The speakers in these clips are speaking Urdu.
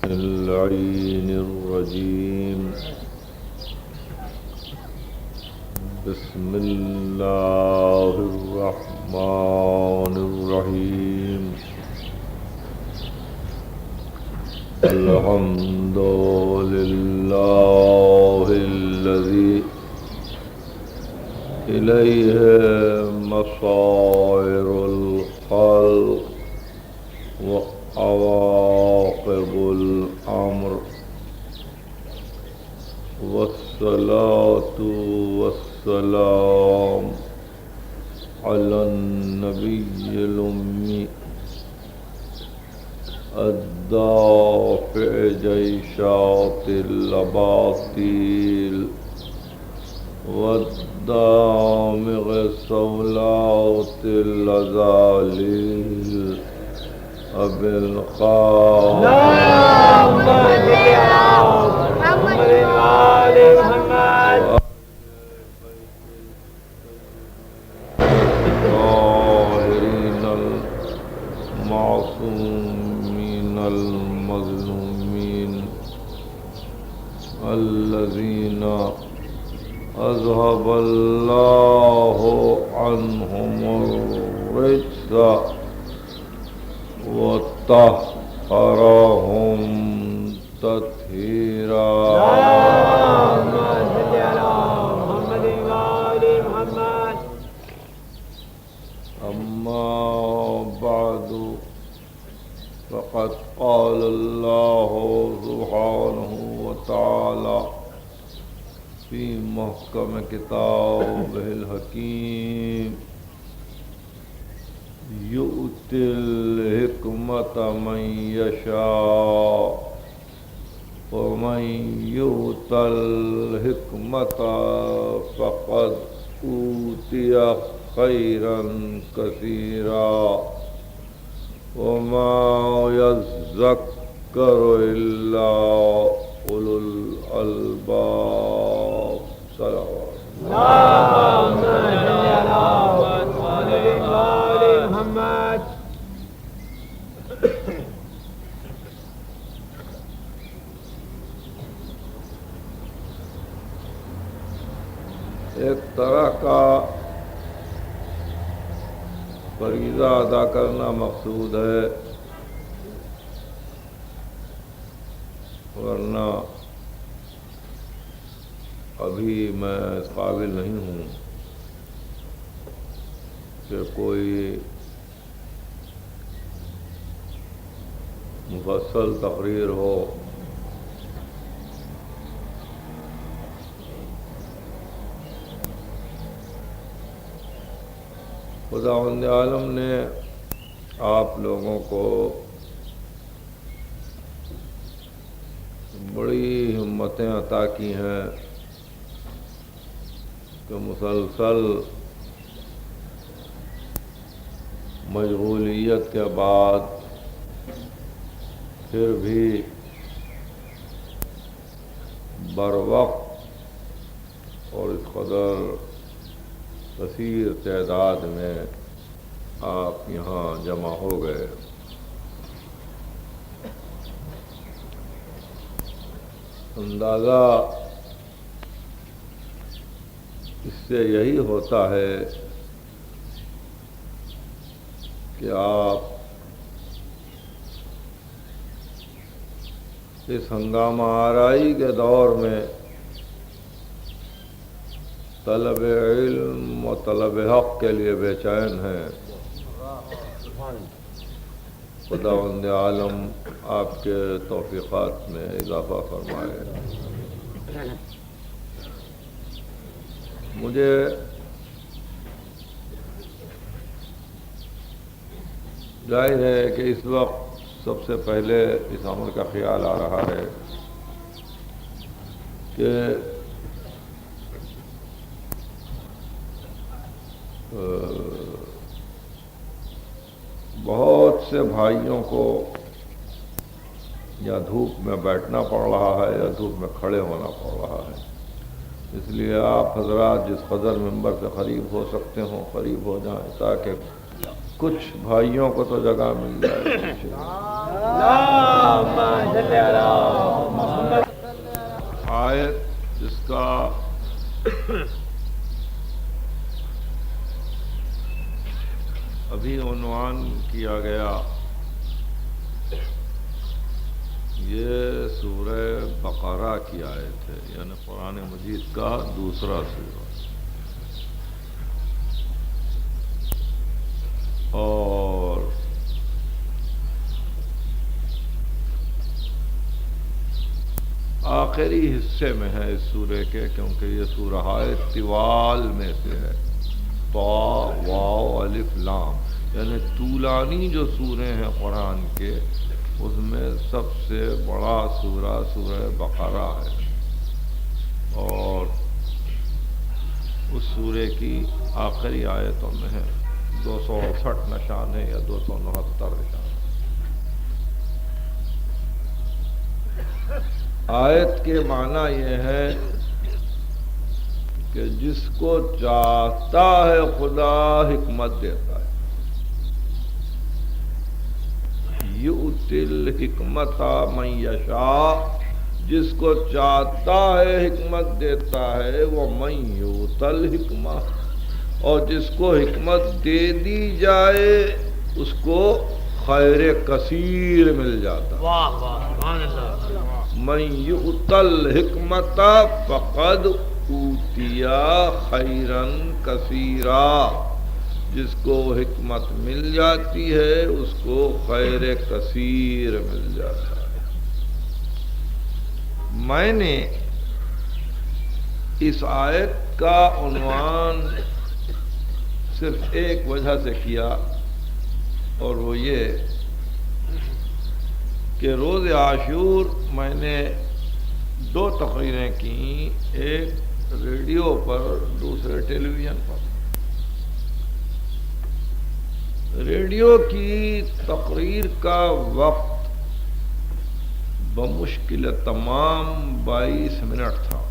اللعين الرجيم بسم الله الرحمن الرحيم الحمد لله الذي إليه مصائر الخلق وعواقب الأمر والصلاة والسلام على النبي الأمي الدافع جيشات الأباطيل والدامغ صولات الأزاليل أبي القاسم اللهم صل على محمد وآل محمد الطاهرين المعصومين المظلومين الذين أذهب الله عنهم الرجس وطهرهم تطهيرا اللهم صل على محمد وآل محمد أما بعد فقد قال الله سبحانه وتعالى في محكم كتابه الحكيم يؤتي الحكمة من يشاء ومن يؤت الحكمة فقد أوتي خيرا كثيرا وما يذكر إلا أولو الألباب صلوات اللهم صل على محمد وآل محمد ایک طرح کا فریضہ ادا کرنا مقصود ہے، ورنہ ابھی میں اس قابل نہیں ہوں کہ کوئی مفصل تقریر ہو۔ خداوند عالم نے آپ لوگوں کو بڑی ہمتیں عطا کی ہیں کہ مسلسل مشغولیت کے بعد پھر بھی بروقت اور اس قدر کثیر تعداد میں آپ یہاں جمع ہو گئے۔ اندازہ اس سے یہی ہوتا ہے کہ آپ اس ہنگامہ آرائی کے دور میں طلب علم و طلب حق کے لیے بے چین ہیں۔ خداوند عالم آپ کے توفیقات میں اضافہ فرمائے۔ مجھے ظاہر ہے کہ اس وقت سب سے پہلے اس امر کا خیال آ رہا ہے کہ بہت سے بھائیوں کو یا دھوپ میں بیٹھنا پڑ رہا ہے یا دھوپ میں کھڑے ہونا پڑ رہا ہے، اس لیے آپ حضرات جس قدر ممبر سے قریب ہو سکتے ہوں قریب ہو جائیں تاکہ کچھ بھائیوں کو تو جگہ مل جائے. آیت جس کا ابھی عنوان کیا گیا یہ سورہ بقرہ کی آیت ہے، یعنی قرآن مجید کا دوسرا سورہ. اور آخری حصے میں ہے اس سورے کے، کیونکہ یہ سورہ طوال میں سے ہے. طا واو الف لام، یعنی طولانی جو سورے ہیں قرآن کے اس میں سب سے بڑا سورہ سورہ بقرہ ہے. اور اس سورے کی آخری آیتوں میں ہے 268 نشانے یا 269 نشانے. آیت کے معنی یہ ہے کہ جس کو چاہتا ہے خدا حکمت دیتا ہے. یؤتی الحکمت من یشاء، جس کو چاہتا ہے حکمت دیتا ہے. وہ من یؤت الحکمہ، اور جس کو حکمت دے دی جائے اس کو خیر کثیر مل جاتا. واہ واہ سبحان اللہ. من یؤت الحکمت فقد اوتیا خیرا کثیرا، جس کو حکمت مل جاتی ہے اس کو خیر کثیر مل جاتا ہے. میں نے اس آیت کا عنوان صرف ایک وجہ سے کیا، اور وہ یہ کہ روز عاشور میں نے 2 تقریریں کی، ایک ریڈیو پر دوسرے ٹیلی ویژن پر. ریڈیو کی تقریر کا وقت بمشکل تمام 22 منٹ تھا،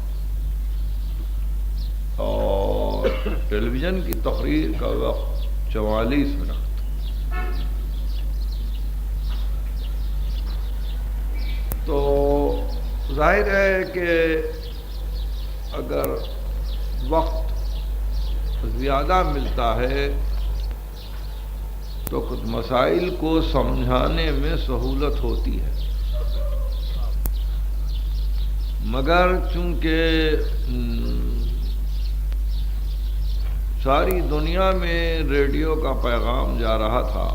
اور ٹیلی ویژن کی تقریر کا وقت 44 منٹ تھا. تو ظاہر ہے کہ اگر وقت زیادہ ملتا ہے تو کچھ مسائل کو سمجھانے میں سہولت ہوتی ہے، مگر چونکہ ساری دنیا میں ریڈیو کا پیغام جا رہا تھا،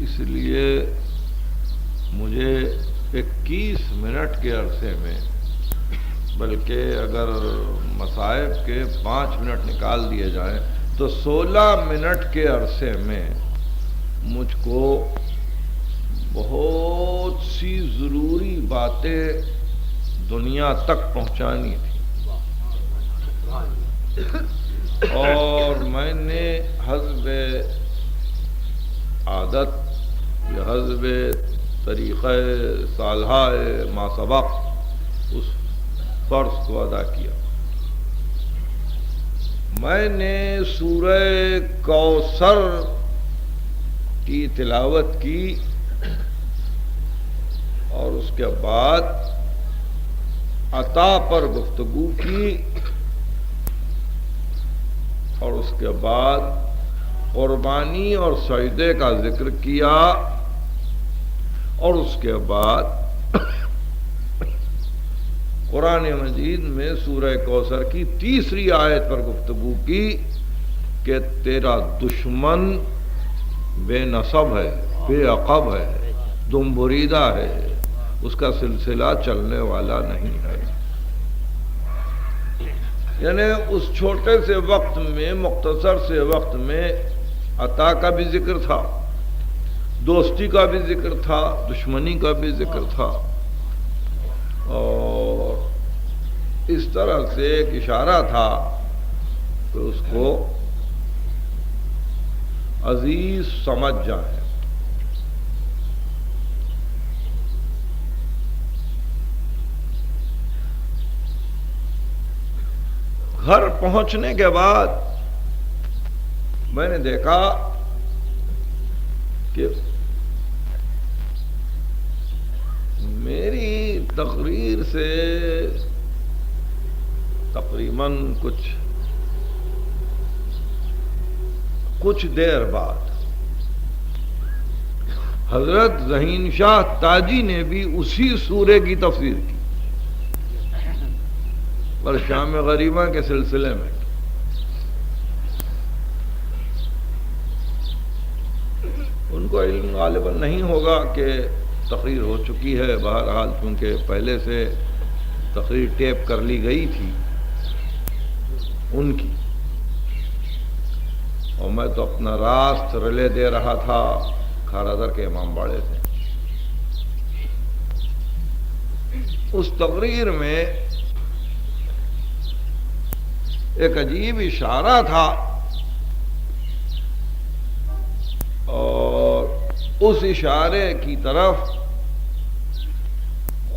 اس لیے مجھے 21 منٹ کے عرصے میں، بلکہ اگر مصائب کے 5 منٹ نکال دیے جائیں تو 16 منٹ کے عرصے میں مجھ کو بہت سی ضروری باتیں دنیا تک پہنچانی تھی. اور میں نے حسب عادت یا حسب طریقہ صالحہ ما سبق اس فرض کو ادا کیا. میں نے سورہ کوثر کی تلاوت کی، اور اس کے بعد عطا پر گفتگو کی، اور اس کے بعد قربانی اور سجدے کا ذکر کیا، اور اس کے بعد قرآن مجید میں سورہ کوثر کی 3 آیت پر گفتگو کی کہ تیرا دشمن بے نصب ہے، بے عقب ہے، دم بریدہ ہے، اس کا سلسلہ چلنے والا نہیں ہے. یعنی اس چھوٹے سے وقت میں، مختصر سے وقت میں عطا کا بھی ذکر تھا، دوستی کا بھی ذکر تھا، دشمنی کا بھی ذکر تھا، اور اس طرح سے ایک اشارہ تھا کہ اس کو عزیز سمجھ جائیں. گھر پہنچنے کے بعد میں نے دیکھا کہ میری تقریر سے تقریباً کچھ دیر بعد حضرت ذہین شاہ تاجی نے بھی اسی سورے کی تفسیر کی، پر شام غریبہ کے سلسلے میں۔ ان کو علم غالباً نہیں ہوگا کہ تقریر ہو چکی ہے، بہرحال چونکہ پہلے سے تقریر ٹیپ کر لی گئی تھی ان کی، اور میں تو اپنا راست رلے دے رہا تھا کھارا در کے امام باڑے سے۔ اس تقریر میں ایک عجیب اشارہ تھا، اور اس اشارے کی طرف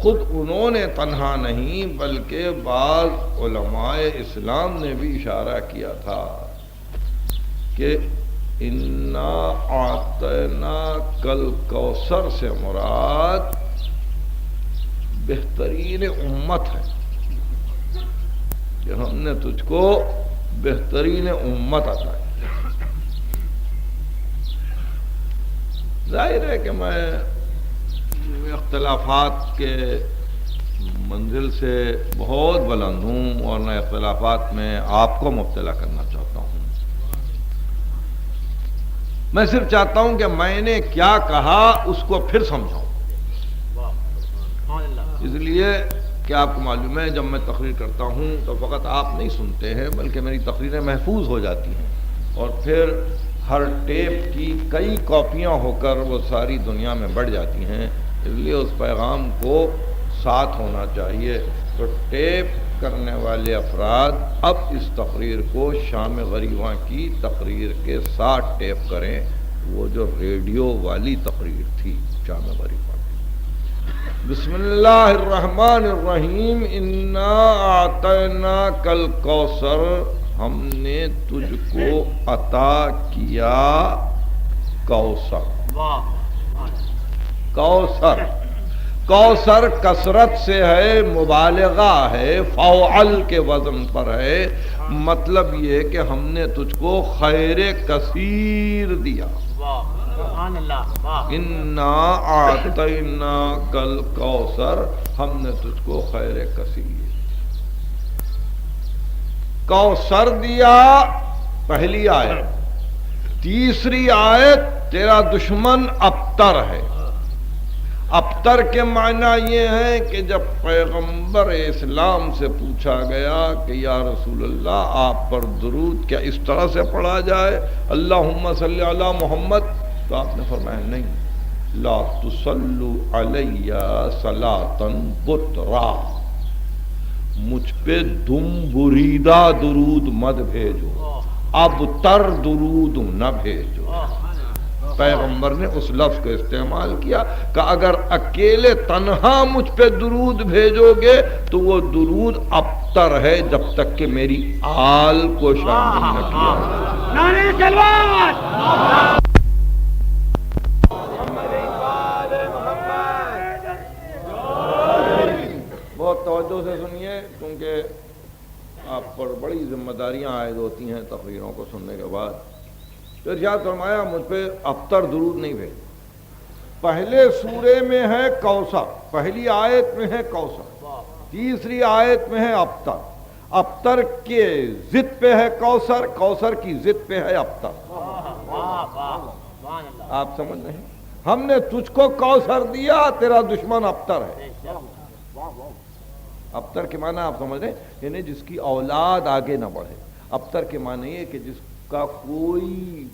خود انہوں نے تنہا نہیں بلکہ بعض علماء اسلام نے بھی اشارہ کیا تھا کہ انا اعطینا کل کوثر سے مراد بہترین امت ہے، کہ ہم نے تجھ کو بہترین امت عطا کی۔ ظاہر ہے کہ میں اختلافات کے منزل سے بہت بلند ہوں اور میں اختلافات میں آپ کو مبتلا کرنا چاہتا ہوں۔ میں صرف چاہتا ہوں کہ میں نے کیا کہا اس کو پھر سمجھاؤں، اس لیے کہ آپ کو معلوم ہے جب میں تقریر کرتا ہوں تو فقط آپ نہیں سنتے ہیں بلکہ میری تقریریں محفوظ ہو جاتی ہیں، اور پھر ہر ٹیپ کی کئی کاپیاں ہو کر وہ ساری دنیا میں بڑھ جاتی ہیں، اس لیے اس پیغام کو ساتھ ہونا چاہیے۔ تو ٹیپ کرنے والے افراد اب اس تقریر کو شام غریباں کی تقریر کے ساتھ ٹیپ کریں، وہ جو ریڈیو والی تقریر تھی شام غریباں۔ بسم اللہ الرحمن الرحیم، انا اعطیناک الکوثر، ہم نے تجھ کو عطا کیا کوثر۔ کوثر کوثر کثرت سے ہے، مبالغہ ہے، فعل کے وزن پر ہے، مطلب یہ کہ ہم نے تجھ کو خیر کثیر دیا۔ انا اعطیناک الکوثر، ہم نے تجھ کو خیر کثیر کوثر دیا، پہلی آیت۔ تیسری آیت، تیرا دشمن ابتر ہے۔ ابتر کے معنی یہ ہے کہ جب پیغمبر اسلام سے پوچھا گیا کہ یا رسول اللہ آپ پر درود کیا اس طرح سے پڑھا جائے، اللہم صلی علی محمد، تو آپ نے فرمایا نہیں، لا تصلوا علی صلاۃ بطرا، مجھ پہ دم بریدہ درود مت بھیجو، ابتر درود نہ بھیجو۔ پیغمبر نے اس لفظ کو استعمال کیا کہ اگر اکیلے تنہا مجھ پہ درود بھیجو گے تو وہ درود ابتر ہے جب تک کہ میری آل کو شامل نہ کیا۔ نعرہ تکبیر! بہت توجہ سے سنیے کیونکہ آپ پر بڑی ذمہ داریاں عائد ہوتی ہیں تقریروں کو سننے کے بعد۔ تو ارشاد فرمایا مجھ پہ ابتر درود نہیں بھیج۔ پہلے سورے میں ہے کوثر، پہلی آیت میں ہے کوثر، تیسری آیت میں ہے ابتر۔ ابتر کے ضد پہ ہے کوثر، کوثر کی ضد پہ ہے ابتر۔ آپ سمجھ رہے ہیں؟ ہم نے تجھ کو کوثر دیا، تیرا دشمن ابتر ہے۔ ابتر کے معنی آپ سمجھ رہے ہیں، یعنی جس کی اولاد آگے نہ بڑھے۔ ابتر کے معنی یہ کہ جس کا کوئی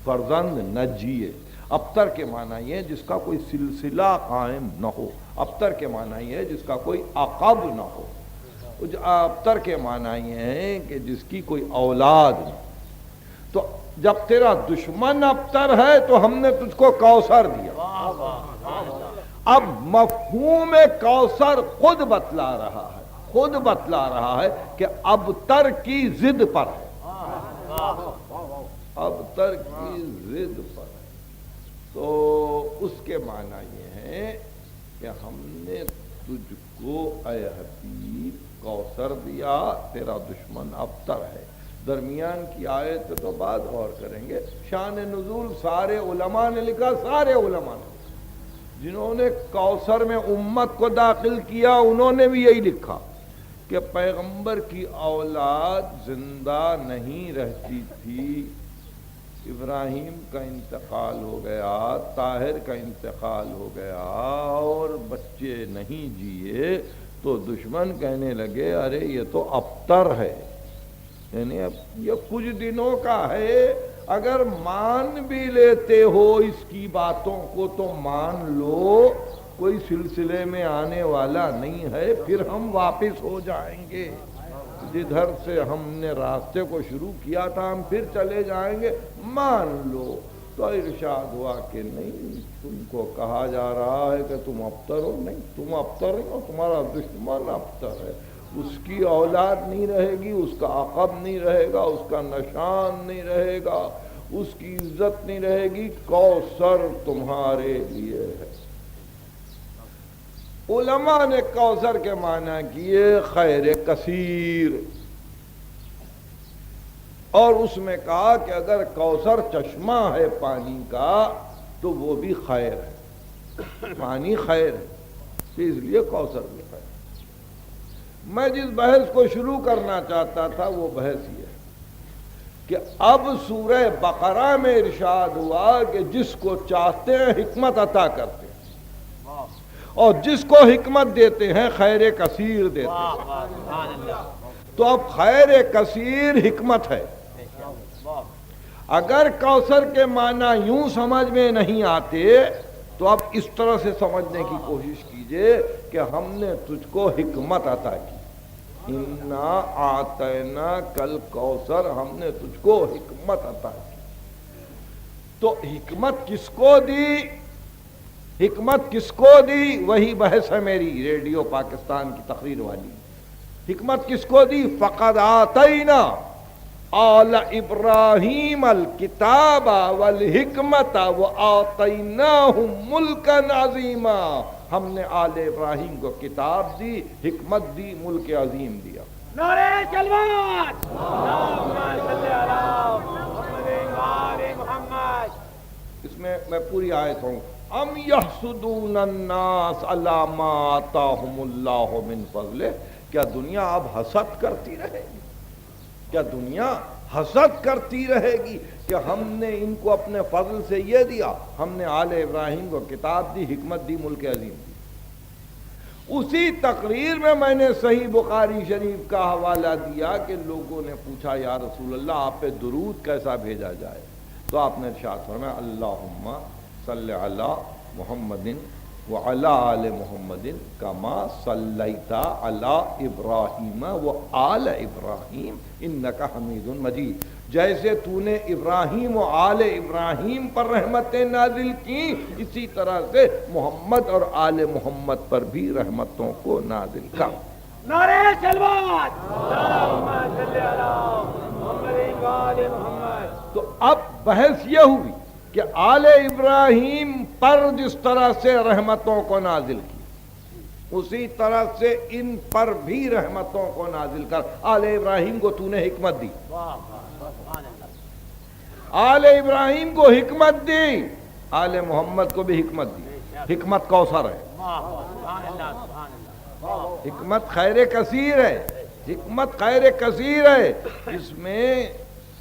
فرزند نہ جیے۔ ابتر کے معنی یہ جس کا کوئی سلسلہ قائم نہ ہو۔ ابتر کے معنی یہ جس کا کوئی عقب نہ ہو۔ ابتر کے معنی یہ ہے کہ جس کی کوئی اولاد نہ ہو۔ تو جب تیرا دشمن ابتر ہے تو ہم نے تجھ کو کوثر دیا۔ اب مفہوم کوثر خود بتلا رہا ہے، خود بتلا رہا ہے کہ ابتر کی ضد پر ہے، ابتر کی ضد پر ہے۔ تو اس کے معنی یہ ہے کہ ہم نے تجھ کو اے حبیب کوثر دیا، تیرا دشمن ابتر ہے۔ درمیان کی آیت تو بعد غور کریں گے۔ شان نزول سارے علماء نے لکھا، سارے علماء نے، جنہوں نے کوثر میں امت کو داخل کیا انہوں نے بھی یہی لکھا کہ پیغمبر کی اولاد زندہ نہیں رہتی تھی، ابراہیم کا انتقال ہو گیا، طاہر کا انتقال ہو گیا اور بچے نہیں جیے، تو دشمن کہنے لگے ارے یہ تو ابتر ہے، یعنی اب یہ کچھ دنوں کا ہے، اگر مان بھی لیتے ہو اس کی باتوں کو تو مان لو، کوئی سلسلے میں آنے والا نہیں ہے، پھر ہم واپس ہو جائیں گے، جدھر سے ہم نے راستے کو شروع کیا تھا ہم پھر چلے جائیں گے، مان لو۔ تو ارشاد ہوا کہ نہیں، تم کو کہا جا رہا ہے کہ تم ابتر ہو، نہیں تم ابتر نہیں ہو، تمہارا دشمن ابتر ہے، اس کی اولاد نہیں رہے گی، اس کا عقب نہیں رہے گا، اس کا نشان نہیں رہے گا، اس کی عزت نہیں رہے گی، کوثر تمہارے لیے ہے۔ علماء نے کوثر کے معنی کیے خیر کثیر، اور اس میں کہا کہ اگر کوثر چشمہ ہے پانی کا تو وہ بھی خیر ہے، پانی خیر ہے، اس لیے کوثر بھی خیر۔ میں جس بحث کو شروع کرنا چاہتا تھا وہ بحث یہ ہے کہ اب سورہ بقرہ میں ارشاد ہوا کہ جس کو چاہتے ہیں حکمت عطا کرتے ہیں، اور جس کو حکمت دیتے ہیں خیر کثیر دیتے ہیں، تو اب خیر کثیر حکمت ہے۔ اگر کوثر کے معنی یوں سمجھ میں نہیں آتے تو اب اس طرح سے سمجھنے کی کوشش کیجئے کہ ہم نے تجھ کو حکمت عطا کی، انا آتینا کل کوثر، ہم نے تجھ کو حکمت عطا کی۔ تو حکمت کس کو دی، حکمت کس کو دی، وہی بحث ہے میری ریڈیو پاکستان کی تقریر والی۔ حکمت کس کو دی، فقد آتینا آل ابراہیم الکتاب والحکمت وآتیناہم ملکا عظیما، ہم نے آل ابراہیم کو کتاب دی، حکمت دی، ملک عظیم دیا۔ نعرہ کلمات، اللہم صلی علی محمد وآل محمد۔ اس میں پوری آیت ہوں، ام یحسدون الناس علی ما آتاہم اللہ من فضلہ، کیا دنیا اب حسد کرتی رہے گی، کیا دنیا حسد کرتی رہے گی کہ ہم نے ان کو اپنے فضل سے یہ دیا، ہم نے آل ابراہیم کو کتاب دی، حکمت دی، ملک عظیم دی۔ اسی تقریر میں نے صحیح بخاری شریف کا حوالہ دیا کہ لوگوں نے پوچھا یا رسول اللہ آپ پہ درود کیسا بھیجا جائے، تو آپ نے ارشاد فرمایا اللہم صلی علی محمد وعلی آل محمد کما صلیت علی ابراہیم وآل ابراہیم انک حمید مجید، جیسے تو نے ابراہیم و آل ابراہیم پر رحمتیں نازل کی، اسی طرح سے محمد اور آل محمد پر بھی رحمتوں کو نازل کر۔ نعرہ کلمات، اللہم صلی علی محمد وآل محمد۔ تو اب بحث یہ ہوئی کہ آل ابراہیم پر جس طرح سے رحمتوں کو نازل کی اسی طرح سے ان پر بھی رحمتوں کو نازل کر۔ آل ابراہیم کو تو نے حکمت دی، آل ابراہیم کو حکمت دی، آل محمد کو بھی حکمت دی۔ حکمت کوثر ہے، حکمت خیر کثیر ہے، حکمت خیر کثیر ہے، اس میں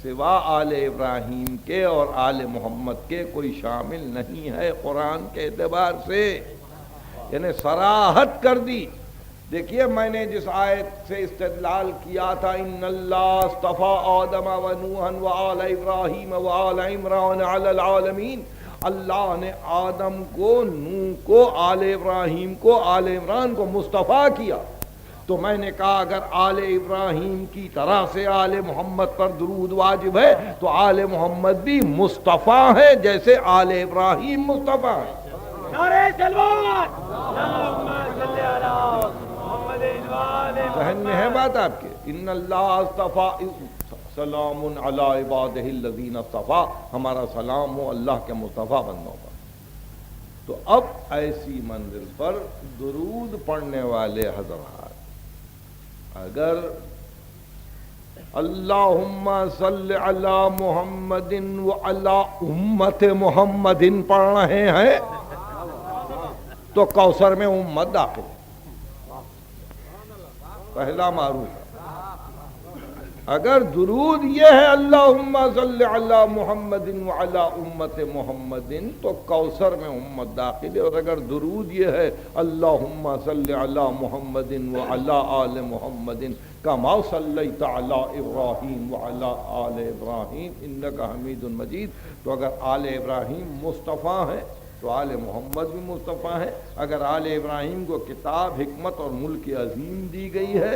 سوا آل ابراہیم کے اور آل محمد کے کوئی شامل نہیں ہے قرآن کے اعتبار سے، یعنی صراحت کر دی۔ دیکھیے میں نے جس آیت سے استدلال کیا تھا ان اللہ اصطفیٰ آدم و نوحا و آل ابراہیم و آل عمران علی العالمین، اللہ نے آدم کو، نوح کو، آل ابراہیم کو، آل عمران کو مصطفیٰ کیا، تو میں نے کہا اگر آل ابراہیم کی طرح سے آل محمد پر درود واجب ہے تو آل محمد بھی مصطفیٰ ہے جیسے آل ابراہیم مصطفیٰ ہے۔ نعرہ کلمات، اللہم صلی علی محمد وآل ذہن میں ہے بات آپ کے؟ ان اللہ اصطفیٰ سلام علی عبادہ الذین اصطفیٰ، ہمارا سلام ہو اللہ کے مصطفیٰ بندوں پر۔ تو اب ایسی منزل پر درود پڑھنے والے حضرات اگر اللہم صلی علی محمد وعلی امت محمد پڑھ رہے ہیں تو کوثر میں امت داخل ہے، پہلا معروف ہے۔ اگر درود یہ ہے اللہم صلی علی محمد وعلی امت محمد تو کوثر میں امت داخل ہے، اور اگر درود یہ ہے اللہم صلی علی محمد وعلی آل محمد کما صلیت علی ابراہیم وعلی آل ابراہیم انک حمید مجید، تو اگر آل ابراہیم مصطفیٰ ہیں تو آل محمد بھی مصطفیٰ ہے۔ اگر آل ابراہیم کو کتاب حکمت اور ملک عظیم دی گئی ہے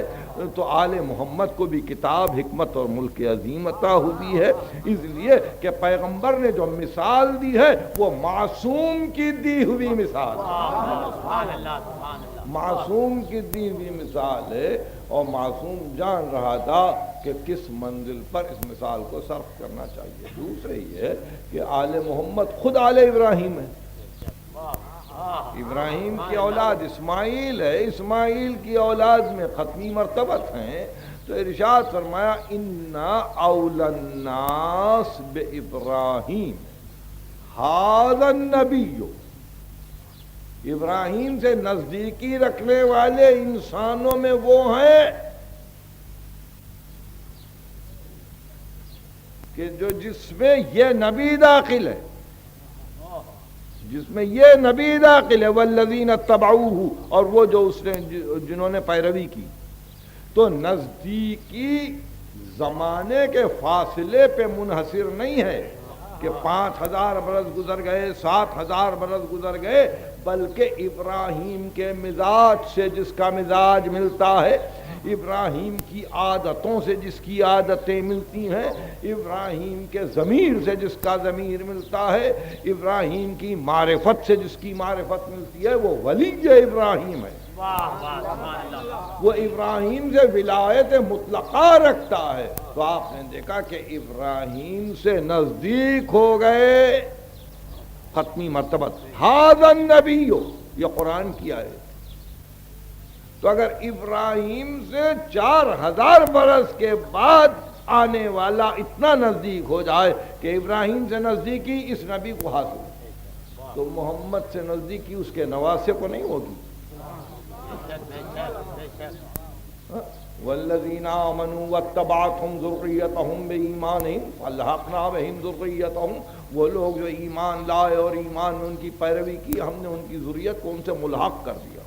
تو آل محمد کو بھی کتاب حکمت اور ملک عظیم عطا ہوئی ہے، اس لیے کہ پیغمبر نے جو مثال دی ہے وہ معصوم کی دی ہوئی مثال ہے، معصوم کی دی ہوئی مثال ہے، اور معصوم جان رہا تھا کہ کس منزل پر اس مثال کو صرف کرنا چاہیے۔ دوسرے یہ کہ آل محمد خود آل ابراہیم ہے، ابراہیم کی اولاد اسماعیل ہے، اسماعیل کی اولاد میں ختمی مرتبت ہیں، تو ارشاد فرمایا اِنَّا أَوْلَى النَّاسِ بِإِبْرَاهِيمَ هَذَا النَّبِيُّ، ابراہیم سے نزدیکی رکھنے والے انسانوں میں وہ ہیں کہ جس میں یہ نبی داخل ہے، جس میں یہ نبی داخل ہے، والذین اتبعوہ، اور وہ جو اس نے جنہوں نے پیروی کی۔ تو نزدیکی زمانے کے فاصلے پہ منحصر نہیں ہے کہ 5000 برس گزر گئے، 7000 برس گزر گئے، بلکہ ابراہیم کے مزاج سے جس کا مزاج ملتا ہے، ابراہیم کی عادتوں سے جس کی عادتیں ملتی ہیں، ابراہیم کے ضمیر سے جس کا ضمیر ملتا ہے، ابراہیم کی معرفت سے جس کی معرفت ملتی ہے، وہ ولی ابراہیم ہے، وہ ابراہیم سے ولایت مطلقہ رکھتا ہے۔ تو آپ نے دیکھا کہ ابراہیم سے نزدیک ہو گئے ختمی مرتبت، ھذا النبی، یہ قرآن کی آیت۔ تو اگر ابراہیم سے 4000 برس کے بعد آنے والا اتنا نزدیک ہو جائے کہ ابراہیم سے نزدیکی اس نبی کو حاصل ہے، تو محمد سے نزدیکی اس کے نواسے کو نہیں ہوگی۔ والذین آمنوا واتبعتهم ذریتهم بإیمانهم فالحقنا بهم ذریتهم، وہ لوگ جو ایمان لائے اور ایمان میں ان کی پیروی کی، ہم نے ان کی ذریت کو ان سے ملحق کر دیا۔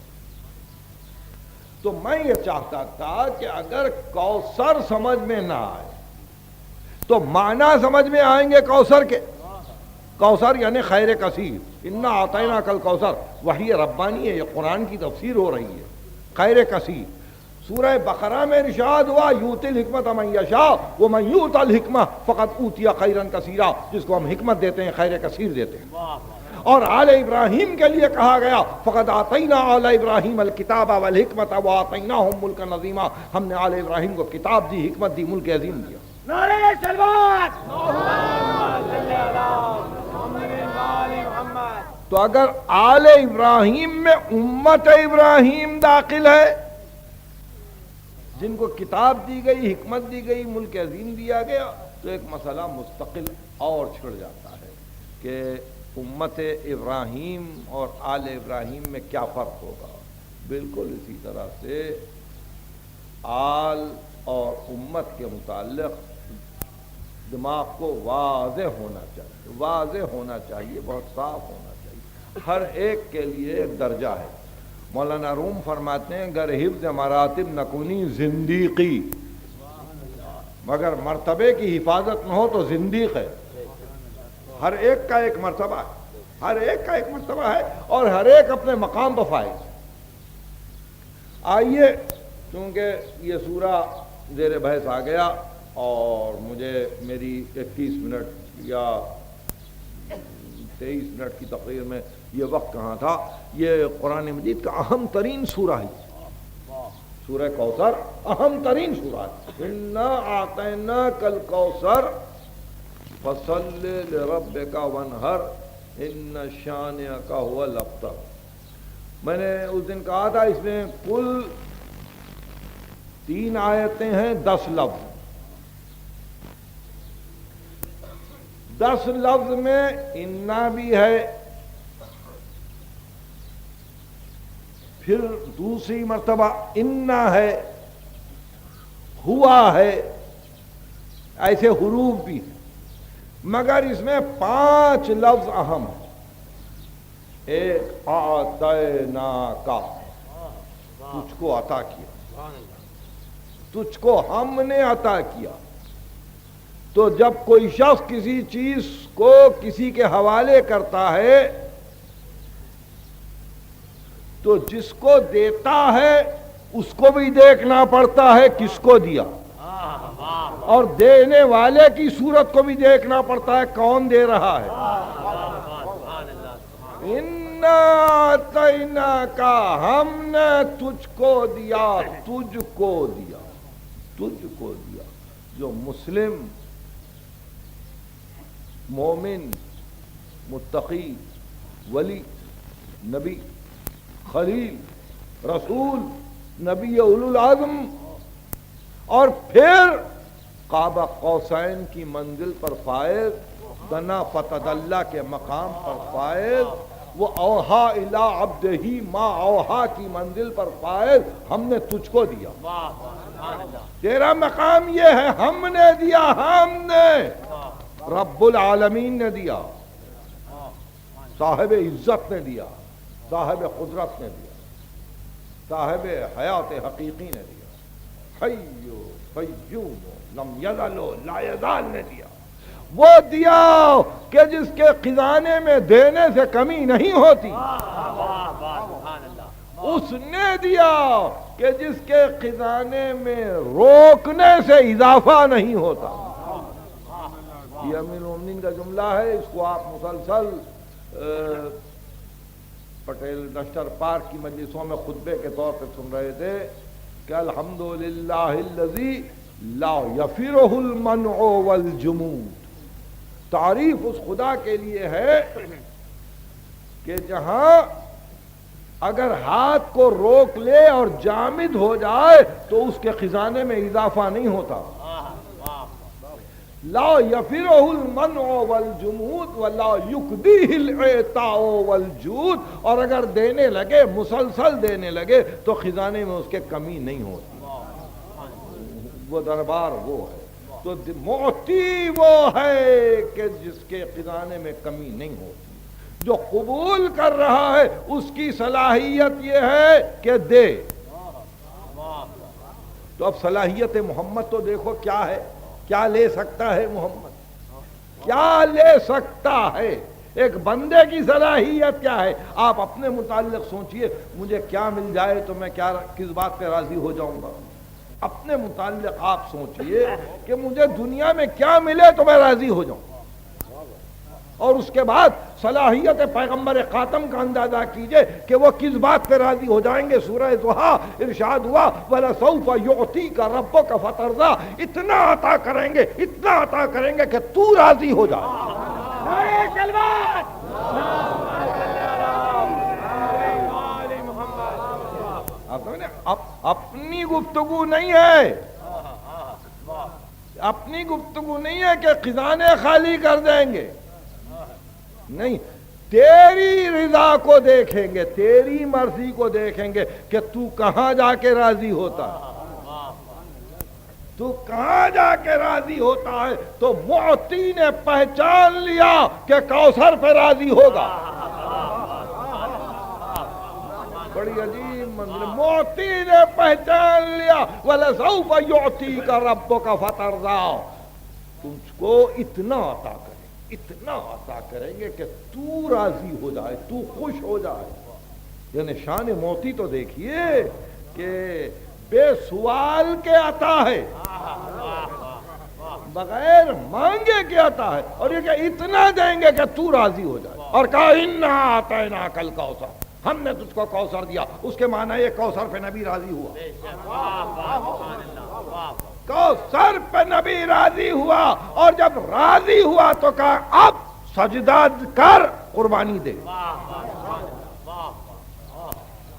تو میں یہ چاہتا تھا کہ اگر کوثر سمجھ میں نہ آئے تو معنی سمجھ میں آئیں گے کوثر کے۔ کوثر یعنی خیر کثیر، انا اعطیناک الکوثر، وحی ربانی ہے، یہ قرآن کی تفسیر ہو رہی ہے، خیر کثیر۔ سورہ بقرہ میں ارشاد ہوا یؤتی الحکمت من یشاء ومن یؤت الحکمہ فقد اوتی خیرا کثیرا، جس کو ہم حکمت دیتے ہیں خیر کثیر دیتے ہیں۔ اور آل ابراہیم کے لیے کہا گیا فقد آتینا آل ابراہیم الکتاب والحکمت وآتیناہم ملکا عظیما، ہم نے آل ابراہیم کو کتاب دی، حکمت دی، ملک عظیم دیا۔ نعرہ صلوات، اللہم صلی علی محمد وآل محمد۔ تو اگر آل ابراہیم میں امت ابراہیم داخل ہے، جن کو کتاب دی گئی، حکمت دی گئی، ملک عظیم دیا گیا، تو ایک مسئلہ مستقل اور چھڑ جاتا ہے کہ امت ابراہیم اور آل ابراہیم میں کیا فرق ہوگا۔ بالکل اسی طرح سے آل اور امت کے متعلق دماغ کو واضح ہونا چاہیے، واضح ہونا چاہیے، بہت صاف ہونا چاہیے، ہر ایک کے لیے ایک درجہ ہے۔ مولانا روم فرماتے ہیں گر حفظ مراتب نکنی زندیقی، مگر مرتبے کی حفاظت نہ ہو تو زندیق ہے۔ ہر ایک کا ایک مرتبہ ہے، ہر ایک کا ایک مرتبہ ہے، اور ہر ایک اپنے مقام پر فائز۔ آئیے، چونکہ یہ سورہ زیر بحث آ گیا اور مجھے میری 21 منٹ یا 23 منٹ کی تقریر میں یہ وقت کہاں تھا، یہ قرآن مجید کا اہم ترین سورہ ہے، سورہ کوثر اہم ترین سورہ ہے. انا اعطیناک الکوثر فصل لربک وانحر ان شانئک هو الابتر. میں نے اس دن کہا تھا اس میں کل 3 آیتیں ہیں، 10 لفظ. 10 لفظ میں انا بھی ہے، پھر دوسری مرتبہ انا ہے، ہوا ہے، ایسے حروف بھی ہیں. مگر اس میں 5 لفظ اہم ہیں. ایک اعطیناک، تجھ کو عطا کیا، تجھ کو ہم نے عطا کیا. تو جب کوئی شخص کسی چیز کو کسی کے حوالے کرتا ہے تو جس کو دیتا ہے اس کو بھی دیکھنا پڑتا ہے کس کو دیا، اور دینے والے کی صورت کو بھی دیکھنا پڑتا ہے کون دے رہا ہے. انا اعطیناک، ہم نے تجھ کو دیا، تجھ کو دیا، تجھ کو دیا. جو مسلم، مومن، متقی، ولی، نبی، خلیل، رسول، نبی اولو العزم، اور پھر قاب قوسین کی منزل پر فائز، دنا فتدلی کے مقام پر فائز، وہ اوحا الی عبدہ ما اوحا کی منزل پر فائز. ہم نے تجھ کو دیا. تیرا مقام یہ ہے، ہم نے دیا، ہم نے، رب العالمین نے دیا، صاحب عزت نے دیا، صاحب قدرت نے دیا، صاحب حیات حقیقی نے دیا، حی قیوم لم یزل لا یزال نے دیا. وہ دیا کہ جس کے خزانے میں دینے سے کمی نہیں ہوتی. اس نے دیا کہ جس کے خزانے میں روکنے سے اضافہ نہیں ہوتا. یہ امیر المومنین کا جملہ ہے. اس کو آپ مسلسل پٹیل نشتر پارک کی مجلسوں میں خطبے کے طور پہ سن رہے تھے کہ الحمدللہ الذی لا یفرہ المنع والجمود. تعریف اس خدا کے لیے ہے کہ جہاں اگر ہاتھ کو روک لے اور جامد ہو جائے تو اس کے خزانے میں اضافہ نہیں ہوتا. لا یفرہ المنع والجمود ولا یکدیہ الاعطاء والجود. اور اگر دینے لگے، مسلسل دینے لگے، تو خزانے میں اس کے کمی نہیں ہوتی. وہ دربار وہ ہے. تو معطی وہ ہے کہ جس کے خزانے میں کمی نہیں ہوتی. جو قبول کر رہا ہے اس کی صلاحیت یہ ہے کہ دے. تو اب صلاحیت محمد تو دیکھو کیا ہے. کیا لے سکتا ہے محمد؟ کیا لے سکتا ہے؟ ایک بندے کی صلاحیت کیا ہے؟ آپ اپنے متعلق سوچئے، مجھے کیا مل جائے تو میں کس بات پہ راضی ہو جاؤں گا. اپنے متعلق آپ سوچئے کہ مجھے دنیا میں کیا ملے تو میں راضی ہو جاؤں. اور اس کے بعد صلاحیت پیغمبر خاتم کا اندازہ کیجئے کہ وہ کس بات پہ راضی ہو جائیں گے. سورہ ضحیٰ ارشاد ہوا وَلَسَوْفَ يُعْطِيكَ رَبُّكَ فَتَرْضَىٰ. اتنا عطا کریں گے، اتنا عطا کریں گے کہ تو راضی ہو جائے. نعرہ کلمات. اپنی گفتگو نہیں ہے، اپنی گفتگو نہیں ہے کہ خزانے خالی کر دیں گے. نہیں، تیری رضا کو دیکھیں گے، تیری مرضی کو دیکھیں گے کہ تو کہاں جا کے راضی ہوتا ہے. تو کہاں جا کے راضی ہوتا ہے. تو معطی نے پہچان لیا کہ کوثر پہ راضی ہوگا. بڑی عجیب منظر. معطی نے پہچان لیا وَلَسَوْفَ يُعْطِيكَ رَبُّكَ فَتَرْضَىٰ. تجھ کو اتنا عطا کریں، اتنا عطا کریں گے کہ تو راضی ہو جائے، تو خوش ہو جائے. یعنی شان معطی تو دیکھیے کہ بے سوال کے عطا ہے، بغیر مانگے کے عطا ہے. اور یہ کہ اتنا دیں گے کہ تو راضی ہو جائے. اور کہا اِنَّا أَعْطَيْنَاكَ الْكَوْثَرَ. ہم نے تجھ کو کوثر دیا، اس کے معنی یہ کوثر پہ نبی راضی ہوا، کوثر پہ نبی راضی ہوا، اور جب راضی ہوا تو کہا اب سجدہ کر، قربانی دے،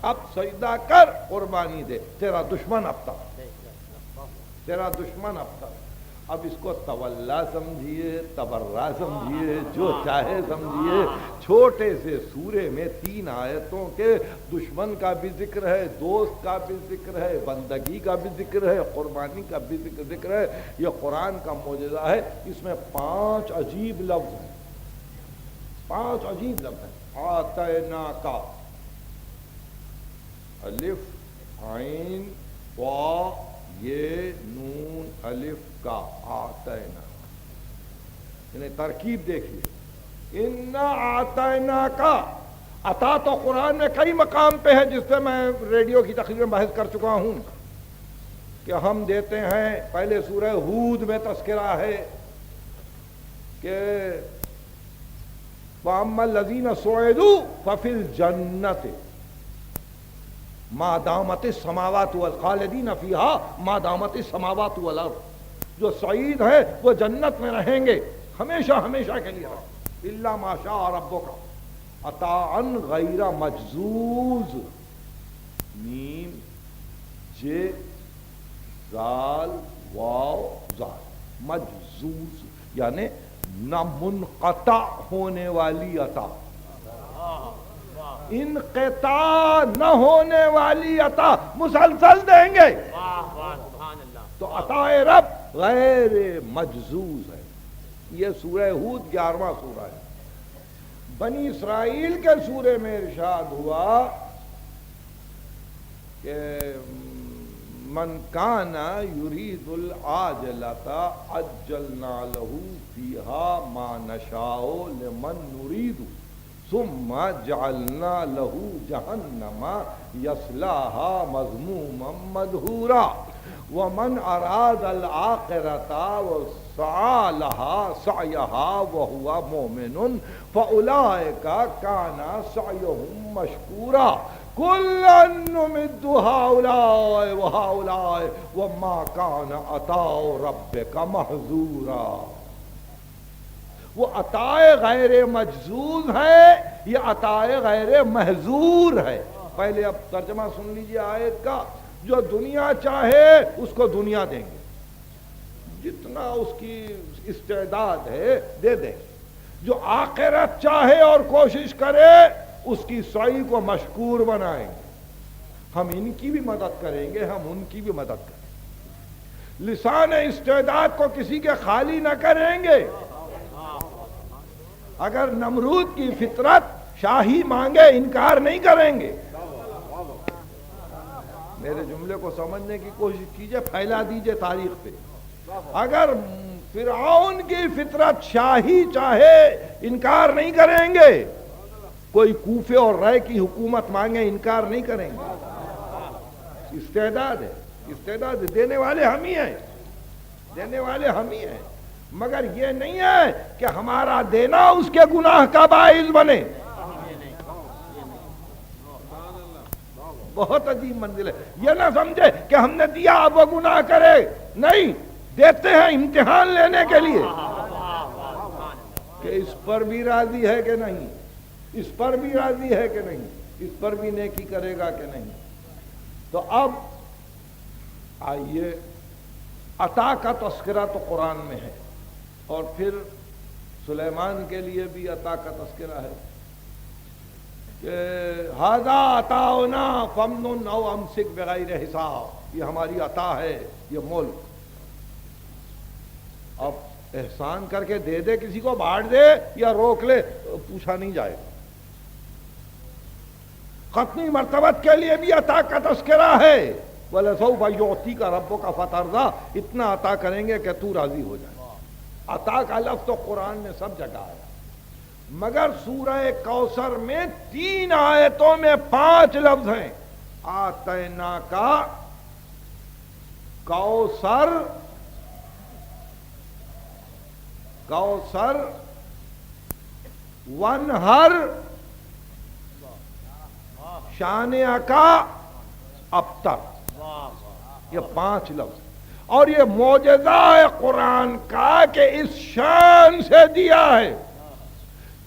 اب سجدہ کر، قربانی دے، تیرا دشمن اب تک، تیرا دشمن اب تک۔ اب اس کو تولا سمجھیے، تبرہ سمجھیے، جو چاہے سمجھیے، چھوٹے سے سورے میں 3 آیتوں کے دشمن کا بھی ذکر ہے، دوست کا بھی ذکر ہے، بندگی کا بھی ذکر ہے، قربانی کا بھی ذکر ہے۔ یہ قرآن کا معجزہ ہے، اس میں 5 عجیب لفظ ہیں، 5 عجیب لفظ ہیں۔ آتیناکا، الف عین وا یہ نون الف کا، آتینا، یعنی ترکیب دیکھیے، انا آتینا کا۔ عطا تو قرآن میں کئی مقام پہ ہے، جس سے میں ریڈیو کی تقریر میں بحث کر چکا ہوں کہ ہم دیتے ہیں۔ پہلے سورہ ہود میں تذکرہ ہے کہ وَأَمَّا الَّذِينَ سُعِدُوا فَفِي الْجَنَّةِ ما دامت السماوات والخالدین فیہا ما دامت السماوات والارض، جو سعید ہے وہ جنت میں رہیں گے ہمیشہ ہمیشہ کے لیے، الا ما شاء ربک عطاء غیر مجزوز، میم ج زال واو زال، مجزوز یعنی نہ منقطع ہونے والی عطا، انقطاع نہ ہونے والی عطا، مسلسل دیں گے۔ تو عطا رب غیر مجزوز ہے۔ یہ سورہ ہود 11واں سورہ ہے۔ بنی اسرائیل کے سورے میں ارشاد ہوا کہ من کان یرید العاجلۃ عجلنا له فیہا ما نشاء لمن نرید ثم جعلنا له جہنم یصلاها مذموما مدحورا ومن اراد الآخرۃ وسعى لها سعیها وهو مؤمن فاولئک کان سعیهم مشکورا کلا نمد هؤلاء وهؤلاء وما كان عطاء ربک محظورا۔ وہ عطائے غیر مجزوز ہے، یہ عطائے غیر محظور ہے۔ پہلے اب ترجمہ سن لیجیے آیت کا۔ جو دنیا چاہے اس کو دنیا دیں گے، جتنا اس کی استعداد ہے دے دیں گے۔ جو آخرت چاہے اور کوشش کرے اس کی سعی کو مشکور بنائیں گے۔ ہم ان کی بھی مدد کریں گے، ہم ان کی بھی مدد کریں گے۔ لسان استعداد کو کسی کے خالی نہ کریں گے۔ اگر نمرود کی فطرت شاہی مانگے انکار نہیں کریں گے۔ میرے جملے کو سمجھنے کی کوشش کیجئے، پھیلا دیجئے تاریخ پہ۔ اگر فرعون کی فطرت شاہی چاہے انکار نہیں کریں گے، کوئی کوفے اور رائے کی حکومت مانگے انکار نہیں کریں گے۔ استعداد ہے، استعداد دینے والے ہم ہی ہیں، دینے والے ہم ہی ہیں، مگر یہ نہیں ہے کہ ہمارا دینا اس کے گناہ کا باعث بنے۔ بہت عجیب منزل ہے۔ یہ نہ سمجھے کہ ہم نے دیا اب وہ گناہ کرے، نہیں، دیتے ہیں امتحان لینے کے لیے کہ اس پر بھی راضی ہے کہ نہیں، اس پر بھی راضی ہے کہ نہیں، اس پر بھی نیکی کرے گا کہ نہیں۔ تو اب آئیے، عطا کا تذکرہ تو قرآن میں ہے، اور پھر سلیمان کے لیے بھی عطا کا تذکرہ ہے کہ ھذا عطاؤنا فامنن او امسک بغیر حساب، یہ ہماری عطا ہے، یہ ملک۔ اب احسان کر کے دے دے، کسی کو بانٹ دے یا روک لے، پوچھا نہیں جائے۔ ختمی مرتبت کے لیے بھی عطا کا تذکرہ ہے، وَلَسَوْفَ يُعْطِيكَ رَبُّكَ فَتَرْضَىٰ، اتنا عطا کریں گے کہ تو راضی ہو جائے۔ عطا کا لفظ تو قرآن میں سب جگہ ہے، مگر سورہ کوثر میں 3 آیتوں میں 5 لفظ ہیں۔ آتینا کا، کوثر، کوثر، ونہر شان آقا ابتر، یہ 5 لفظ، اور یہ معجزہ ہے قرآن کا کہ اس شان سے دیا ہے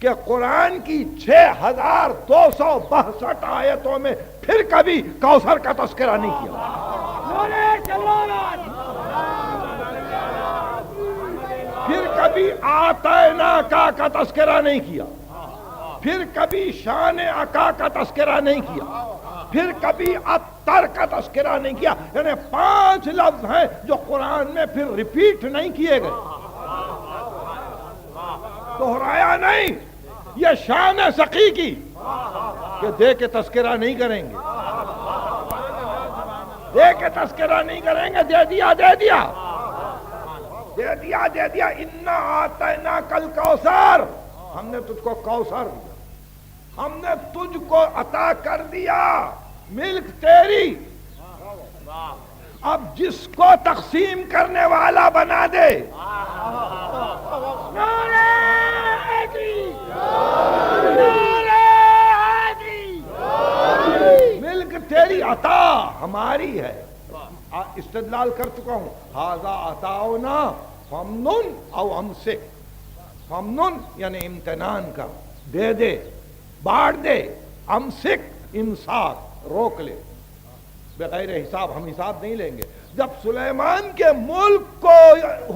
کہ قرآن کی 6262 آیتوں میں پھر کبھی کوثر کا تذکرہ نہیں کیا، پھر کبھی آتینا کا تذکرہ نہیں کیا، پھر کبھی شان آقا کا تذکرہ نہیں کیا، پھر کبھی ابتر کا تذکرہ نہیں کیا، یعنی 5 لفظ ہیں جو قرآن میں پھر ریپیٹ نہیں کیے گئے، دہرایا نہیں۔ یہ شان ہے سقی کی کہ دے کے تذکرہ نہیں کریں گے، دے کے تذکرہ نہیں کریں گے، دے دیا دے دیا دے دیا دے دیا۔ انا آتینا کل کوثر، ہم نے تجھ کو کوثر دیا، ہم نے تجھ کو عطا کر دیا، ملک تیری، اب جس کو تقسیم کرنے والا بنا دے۔ ملک تیری، عطا ہماری ہے، استدلال کر چکا ہوں، ھذا عطاؤنا فمنن او امسک، فمنن یعنی امتنان کا، دے دے بانٹ دے، امسک امساک روک لے، بغیر حساب، ہم حساب نہیں لیں گے۔ جب سلیمان کے ملک کو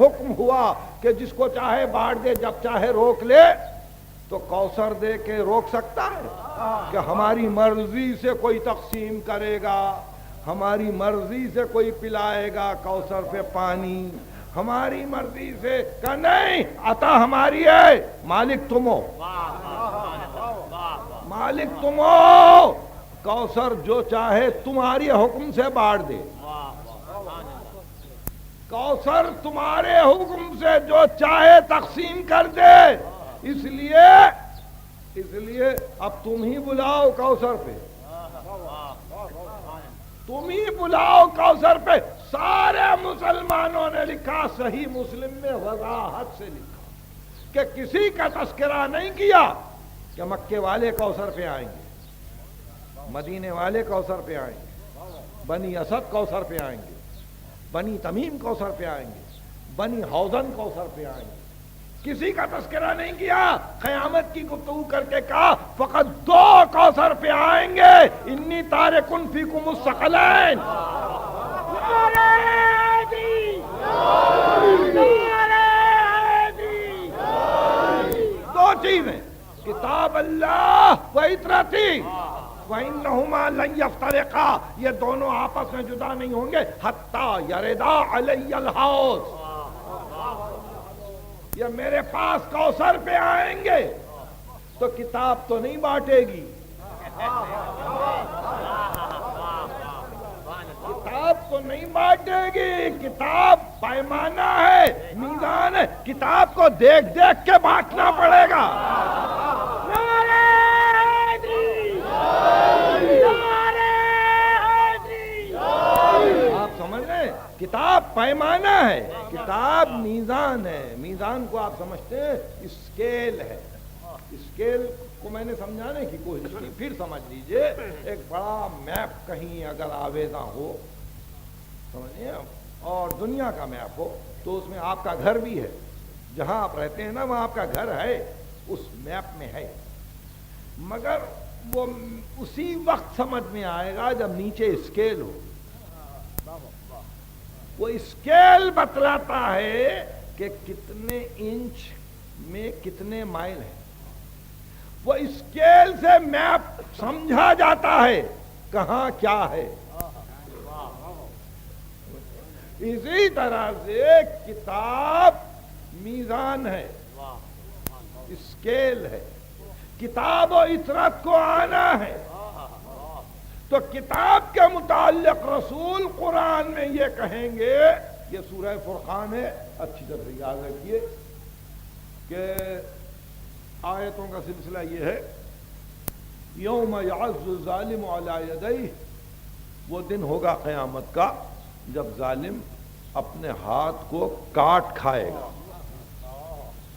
حکم ہوا کہ جس کو چاہے بانٹ دے، جب چاہے روک لے، تو کوثر دے کے روک سکتا ہے کہ ہماری مرضی سے کوئی تقسیم کرے گا، ہماری مرضی سے کوئی پلائے گا کوثر پہ پانی، ہماری مرضی سے کہ نہیں، عطا ہماری ہے، مالک تم ہو، مالک تم ہو، کوثر جو چاہے تمہاری حکم سے بانٹ دے، کوثر تمہارے حکم سے جو چاہے تقسیم کر دے، اس لیے اب تم ہی بلاؤ کوثر پہ، تم ہی بلاؤ کوثر پہ۔ سارے مسلمانوں نے لکھا، صحیح مسلم میں وضاحت سے لکھا کہ کسی کا تذکرہ نہیں کیا کہ مکے والے کوثر پہ آئیں گے، مدینے والے کوثر پہ آئیں گے، بنی اسد کوثر پہ آئیں گے، بنی تمیم کوثر پہ آئیں گے، بنی حوزن کوثر پہ آئیں گے، کسی کا تذکرہ نہیں کیا۔ قیامت کی گفتگو کر کے کہا فقط 2 کوثر پہ آئیں گے، انی تارکن فیکم الثقلین، 2 چیزیں، کتاب اللہ و اطرتی وَإِنَّهُمَا لَن يَفْتَرِقَا، یہ دونوں آپس میں جدا نہیں ہوں گے حَتَّى يَرِدَا عَلَيَّ الْحَوْض، یہ میرے پاس کوثر پہ آئیں گے تو کتاب تو نہیں بانٹے گی، کتاب تو نہیں بانٹے گی، کتاب پیمانہ ہے، میزان ہے، کتاب کو دیکھ دیکھ کے بانٹنا پڑے گا۔ آپ سمجھ رہے ہیں، کتاب پیمانہ ہے، کتاب میزان ہے، میزان کو آپ سمجھتے ہیں اسکیل ہے، اسکیل کو میں نے سمجھانے کی کوشش کی، پھر سمجھ لیجئے، ایک بڑا میپ کہیں اگر آویزاں ہو، سمجھئے، اور دنیا کا میپ ہو، تو اس میں آپ کا گھر بھی ہے، جہاں آپ رہتے ہیں نا وہاں آپ کا گھر ہے، اس میپ میں ہے، مگر وہ اسی وقت سمجھ میں آئے گا جب نیچے اسکیل ہو، وہ اسکیل بتلاتا ہے کہ کتنے انچ میں کتنے مائل ہیں، وہ اسکیل سے میپ سمجھا جاتا ہے کہاں کیا ہے۔ اسی طرح سے کتاب میزان ہے، اسکیل ہے، کتاب و اطرت کو آنا ہے، تو کتاب کے متعلق رسول قرآن میں یہ کہیں گے، یہ سورہ فرقان ہے، اچھی طرح سے یاد رکھیے کہ آیتوں کا سلسلہ یہ ہے، یوم یعض الظالم علی یدیہ، وہ دن ہوگا قیامت کا جب ظالم اپنے ہاتھ کو کاٹ کھائے گا،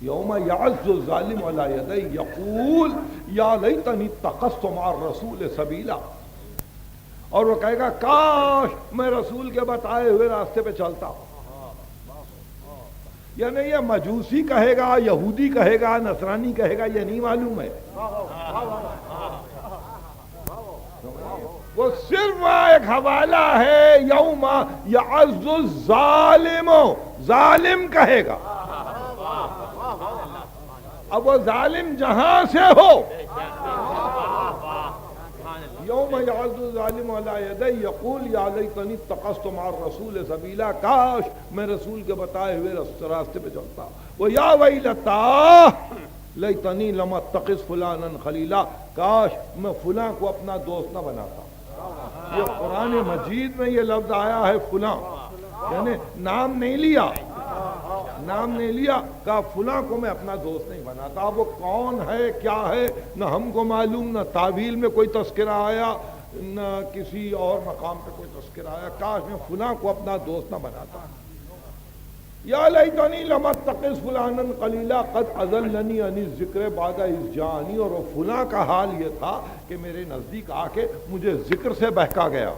یوم یعض الظالم علی یدیہ یقول یا لیتنی اتخذت مع الرسول سبیلا، اور وہ کہے گا کاش میں رسول کے بتائے ہوئے راستے پہ چلتا. یعنی یہ مجوسی کہے گا، یہودی کہے گا، نصرانی کہے گا، یہ نہیں معلوم ہے. وہ صرف ایک حوالہ ہے، یوم یعز الظالم، ظالم کہے گا. اب وہ ظالم جہاں سے ہو، یوم یعز الظالم علی یدی یقول یا لیتنی اتخذت مع الرسول سبیلا، کاش میں رسول کے بتائے ہوئے راستے پہ چلتا. وہ یا ویلتا لیتنی لم اتخذ فلانا خلیلا، کاش میں فلاں کو اپنا دوست نہ بناتا. یہ قرآن مجید میں یہ لفظ آیا ہے فلاں، یعنی نام نہیں لیا، نام نہیں لیا، کہا فلاں کو میں اپنا دوست نہیں بناتا. اب وہ کون ہے کیا ہے نہ ہم کو معلوم، نہ تعویل میں کوئی تذکرہ آیا، نہ کسی اور مقام پہ کوئی تذکرہ آیا. کاش میں فلاں کو اپنا دوست نہ بناتا. یا لیتنی لم اتخذ فلانا خلیلا قد اضلنی عن الذکر بعد اذ جاءنی. اور وہ فلاں کا حال یہ تھا کہ میرے نزدیک آ کے مجھے ذکر سے بہکا گیا.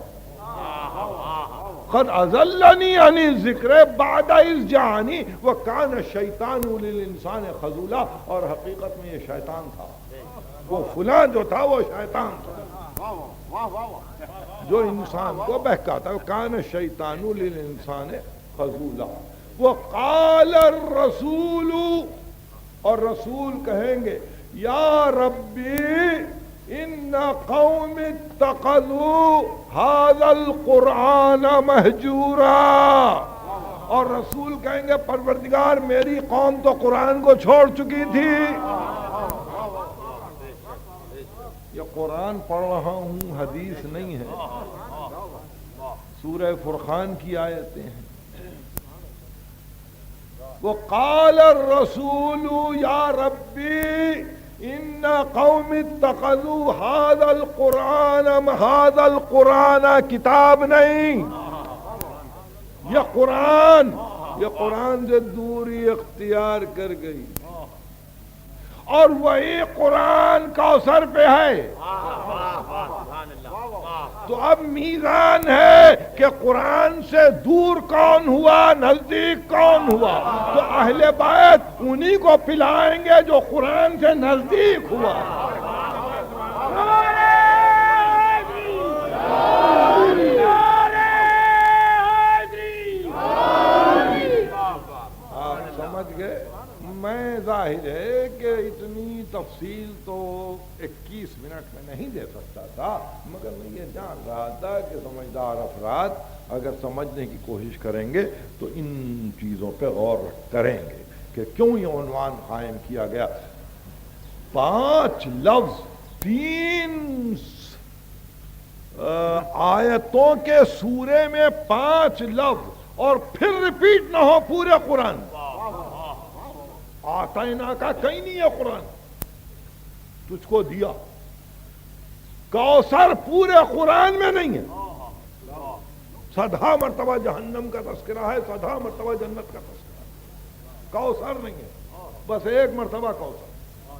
قد اضلنی عن الذکر بعد اذ جاءنی وکان الشیطان للانسان خذولا. اور حقیقت میں یہ شیطان تھا، وہ فلاں جو تھا وہ شیطان تھا جو انسان کو بہکاتا. وکان الشیطان للانسان خذولا. وقال الرسول، اور رسول کہیں گے یا ربی ان قوم اتخذوا هذا القرآن مہجورا. اور رسول کہیں گے پروردگار میری قوم تو قرآن کو چھوڑ چکی تھی. یہ قرآن پڑھ رہا ہوں، حدیث نہیں ہے، سورہ فرقان کی آیتیں ہیں. وقال الرسول یا ربی ان قوم اتخذوا هذا القرآن، هذا القرآن کتاب نہیں، یہ قرآن سے دوری اختیار کر گئی. اور وہی قرآن کوثر پہ ہے. تو اب میزان ہے کہ قرآن سے دور کون ہوا، نزدیک کون ہوا. تو اہل بیت انہی کو پلائیں گے جو قرآن سے نزدیک ہوا. آپ سمجھ گئے. میں ظاہر ہے کہ اتنی تفصیل تو 21 منٹ میں نہیں دے سکتا تھا، مگر میں یہ جان رہا تھا کہ سمجھدار افراد اگر سمجھنے کی کوشش کریں گے تو ان چیزوں پہ غور کریں گے کہ کیوں یہ عنوان قائم کیا گیا. 5 لفظ 3 آیتوں کے سورے میں 5 لفظ اور پھر ریپیٹ نہ ہو پورے قرآن. آتینا کا کہیں نہیں ہے قرآن، تجھ کو دیا. کوثر پورے قرآن میں نہیں ہے. 100 مرتبہ جہنم کا تذکرہ ہے، 100 مرتبہ جنت کا تذکرہ ہے. کوثر نہیں ہے، بس 1 مرتبہ کوثر.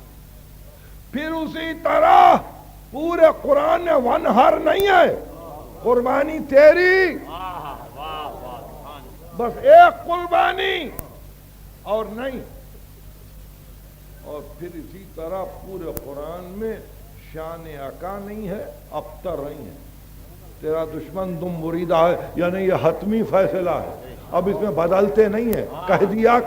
پھر اسی طرح پورے قرآن میں ونہر نہیں ہے، قربانی تیری، بس 1 قربانی اور نہیں. اور پھر اسی طرح پورے قرآن میں شان آقا نہیں ہے، ابتر نہیں ہے. تیرا دشمن تم مریدہ ہے، یعنی یہ حتمی فیصلہ ہے، اب اس میں بدلتے نہیں ہیں، کہہ دیا.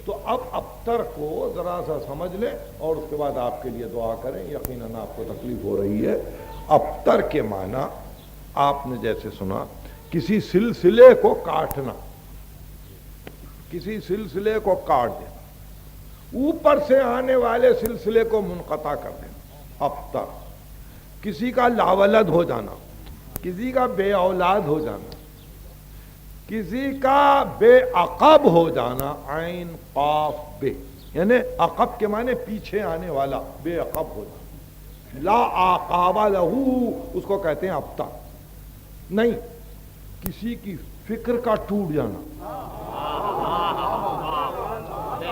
تو اب ابتر کو ذرا سا سمجھ لیں اور اس کے بعد آپ کے لیے دعا کریں. یقیناً آپ کو تکلیف ہو رہی ہے. ابتر کے معنی آپ نے جیسے سنا کسی سلسلے کو کاٹنا، کسی سلسلے کو کاٹ دینا، اوپر سے آنے والے سلسلے کو منقطع کر دینا. ابتر کسی کا لاولد ہو جانا، کسی کا بے اولاد ہو جانا، کسی کا بے عقب ہو جانا. عین قاف بے، یعنی عقب کے معنی پیچھے آنے والا، بے عقب ہو جانا. لا عقاب لہو اس کو کہتے ہیں ابتر. نہیں، کسی کی فکر کا ٹوٹ جانا،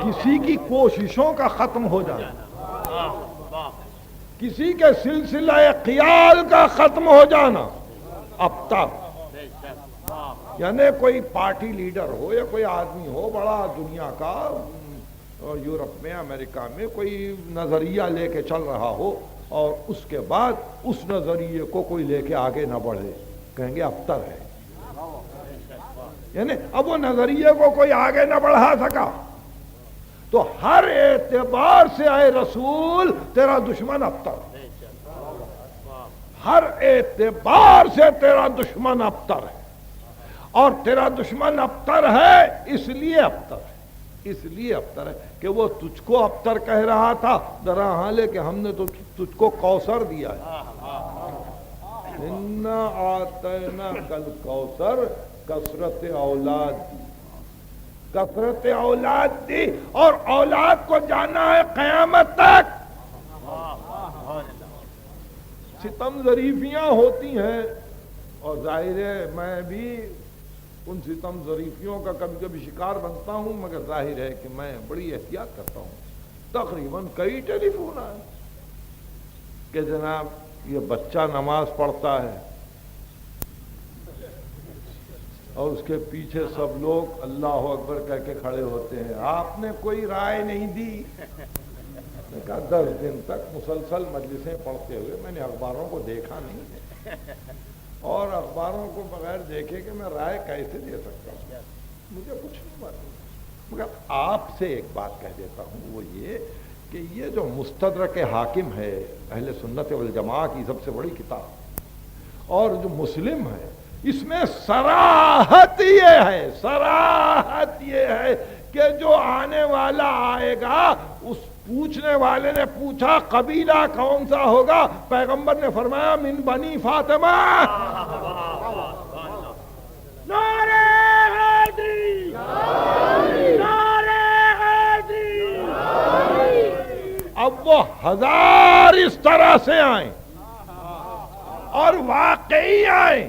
کسی کی کوششوں کا ختم ہو جانا، کسی کے سلسلہ خیال کا ختم ہو جانا ابتر، یعنی کوئی پارٹی لیڈر ہو یا کوئی آدمی ہو بڑا دنیا کا، اور یورپ میں امریکہ میں کوئی نظریہ لے کے چل رہا ہو اور اس کے بعد اس نظریے کو کوئی لے کے آگے نہ بڑھے، کہیں گے ابتر ہے، یعنی اب وہ نظریے کو کوئی آگے نہ بڑھا سکا تو ہر اعتبار سے اے رسول تیرا دشمن ابتر، ہر اعتبار سے تیرا دشمن ابتر ہے، اور تیرا دشمن ابتر ہے اس لیے ابتر ہے، اس لیے ابتر ہے کہ وہ تجھ کو ابتر کہہ رہا تھا، ذرا حالے کہ ہم نے تو تجھ کو کوثر دیا ہے، اِنَّا أَعْطَيْنَاكَ الْكَوْثَرَ، کثرت اولاد دی، کثرت اولاد دی، اور اولاد کو جانا ہے قیامت تک۔ ستم ظریفیاں ہوتی ہیں، اور ظاہر ہے میں بھی ان ستم ظریفیوں کا کبھی کبھی شکار بنتا ہوں، مگر ظاہر ہے کہ میں بڑی احتیاط کرتا ہوں۔ تقریباً کئی ٹیلی فون آئے کہ جناب یہ بچہ نماز پڑھتا ہے اور اس کے پیچھے سب لوگ اللہ اکبر کہہ کے کھڑے ہوتے ہیں، آپ نے کوئی رائے نہیں دی؟ میں کہا 10 دن تک مسلسل مجلسیں پڑھتے ہوئے میں نے اخباروں کو دیکھا نہیں، اور اخباروں کو بغیر دیکھے کہ میں رائے کیسے دے سکتا ہوں، مجھے کچھ نہیں معلوم، مگر آپ سے ایک بات کہہ دیتا ہوں، وہ یہ کہ یہ جو مستدرک حاکم ہے اہل سنت والجماعہ کی سب سے بڑی کتاب، اور جو مسلم ہے اس میں صراحت یہ ہے کہ جو آنے والا آئے گا، اس پوچھنے والے نے پوچھا قبیلہ کون سا ہوگا، پیغمبر نے فرمایا من بنی فاطمہ۔ نعرہ حیدری، نعرہ حیدری۔ اب وہ 1000 اس طرح سے آئیں اور واقعی آئیں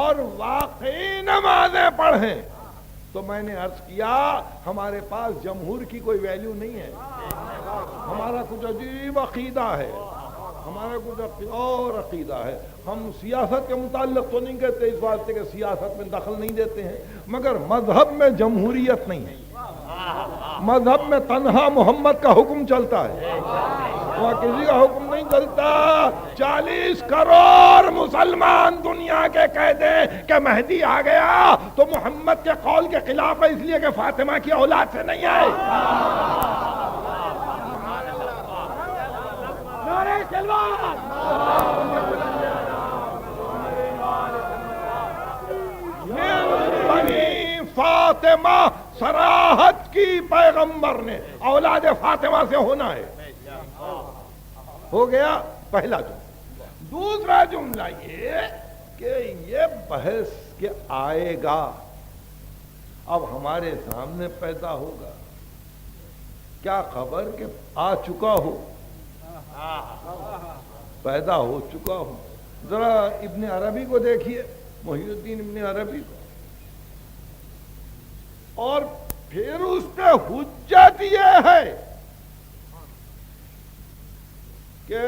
اور واقعی نمازیں پڑھیں، تو میں نے عرض کیا ہمارے پاس جمہور کی کوئی ویلیو نہیں ہے، ہمارا کچھ عجیب عقیدہ ہے، ہمارا کچھ اور عقیدہ ہے، ہم سیاست کے متعلق تو نہیں کہتے اس واسطے کہ سیاست میں دخل نہیں دیتے ہیں، مگر مذہب میں جمہوریت نہیں ہے، مذہب میں تنہا محمد کا حکم چلتا ہے، وہاں کسی کا حکم نہیں چلتا۔ 40 کروڑ مسلمان دنیا کے کہہ دیں کہ مہدی آ گیا تو محمد کے قول کے خلاف ہے، اس لیے کہ فاطمہ کی اولاد سے نہیں آئے۔ نعرہ تلوار، بنی فاطمہ صراحت کی پیغمبر نے اولاد فاطمہ سے ہونا ہے، ہو گیا پہلا جملہ۔ دوسرا جملہ یہ کہ یہ بحث کہ آئے گا اب ہمارے سامنے پیدا ہوگا، کیا خبر کہ آ چکا ہو، پیدا ہو چکا ہو۔ ذرا ابن عربی کو دیکھیے، محی الدین ابن عربی کو، اور پھر اس پہ حجت یہ ہے کہ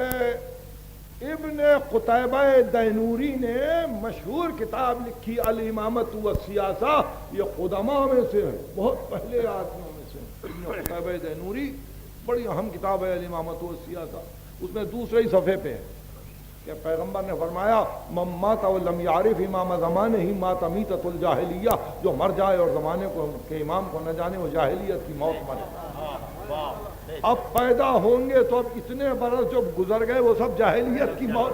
ابن قتیبہ دینوری نے مشہور کتاب لکھی الامامۃ والسیاسہ، یہ قدماء میں سے ہے، بہت پہلے آدمیوں میں سے ابن قتیبہ دینوری، بڑی اہم کتاب ہے الامامۃ والسیاسہ۔ اس میں دوسرے ہی صفحے پہ ہے کہ پیغمبر نے فرمایا من مات ولم یعرف امام زمانہ ہی مات میتۃ الجاہلیہ، جو مر جائے اور زمانے کو کے امام کو نہ جانے وہ جاہلیت کی موت مرے۔ اب پیدا ہوں گے تو اب اتنے برس جو گزر گئے وہ سب جاہلیت کی موت،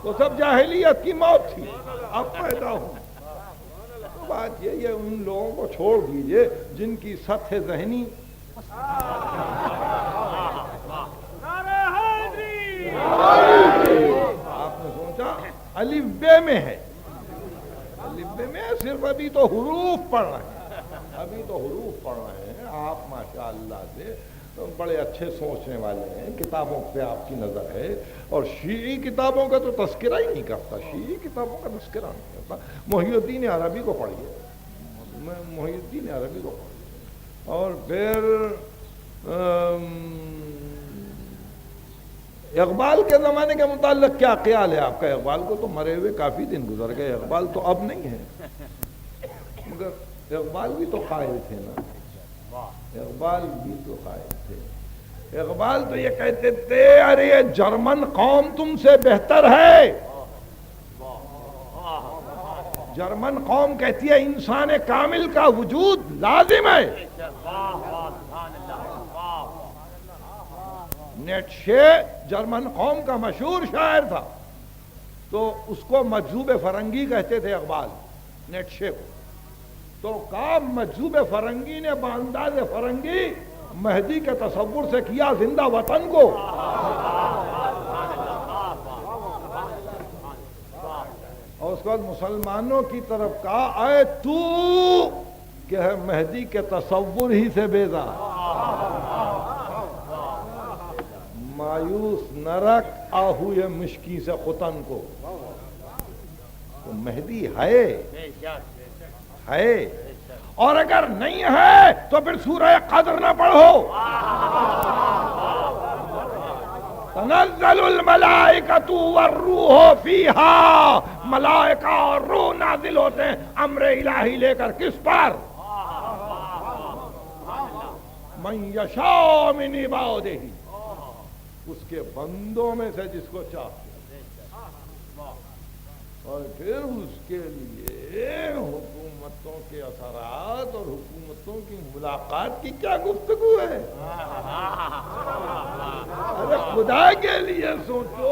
وہ سب جاہلیت کی موت تھی، اب پیدا ہوں۔ تو بات یہ ہے ان لوگوں کو چھوڑ دیجئے جن کی سطح ذہنی آپ نے سوچا الف بے میں ہے، الف بے میں صرف ابھی تو حروف پڑھ رہے ہیں، ابھی تو حروف پڑھ رہے ہیں۔ آپ ماشاءاللہ سے بڑے اچھے سوچنے والے ہیں، کتابوں پہ آپ کی نظر ہے، اور شیعی کتابوں کا تو تذکرہ ہی نہیں کرتا، شیعی کتابوں کا تذکرہ نہیں کرتا۔ محی الدین عربی کو پڑھیے، محی الدین عربی کو پڑھیے، اور پھر اقبال کے زمانے کے متعلق کیا خیال ہے آپ کا؟ اقبال کو تو مرے ہوئے کافی دن گزر گئے، اقبال تو اب نہیں ہے، مگر اقبال بھی تو قائل تھے نا، اقبال بھی تو قائل تھے۔ اقبال تو یہ کہتے تھے ارے یہ جرمن قوم تم سے بہتر ہے۔ جرمن قوم کہتی ہے انسان کامل کا وجود لازم ہے۔ نیٹشے جرمن قوم کا مشہور شاعر تھا، تو اس کو مجذوب فرنگی کہتے تھے اقبال، نیٹشے کو۔ تو کہا مجذوب فرنگی نے بانداز فرنگی مہدی کے تصور سے کیا زندہ وطن کو۔ اور اس کے بعد مسلمانوں کی طرف کہا اے تو کہ ہے مہدی کے تصور ہی سے بیزار، مایوس نہ رکھ آہوئے مشکی سے ختن کو۔ تو مہدی ہے اور اگر نہیں ہے تو پھر سورہ قدر نہ پڑھو۔ تنزل الملائکۃ والروح فیہا، ملائکہ اور روح نازل ہوتے ہیں امر الہی لے کر، کس پر؟ من یشاء من عبادہ، اس کے بندوں میں سے جس کو چاہتے، اور پھر اس کے لیے حکومتوں کے اثرات اور حکومتوں کی ملاقات کی کیا گفتگو ہے؟ ارے خدا کے لیے سوچو،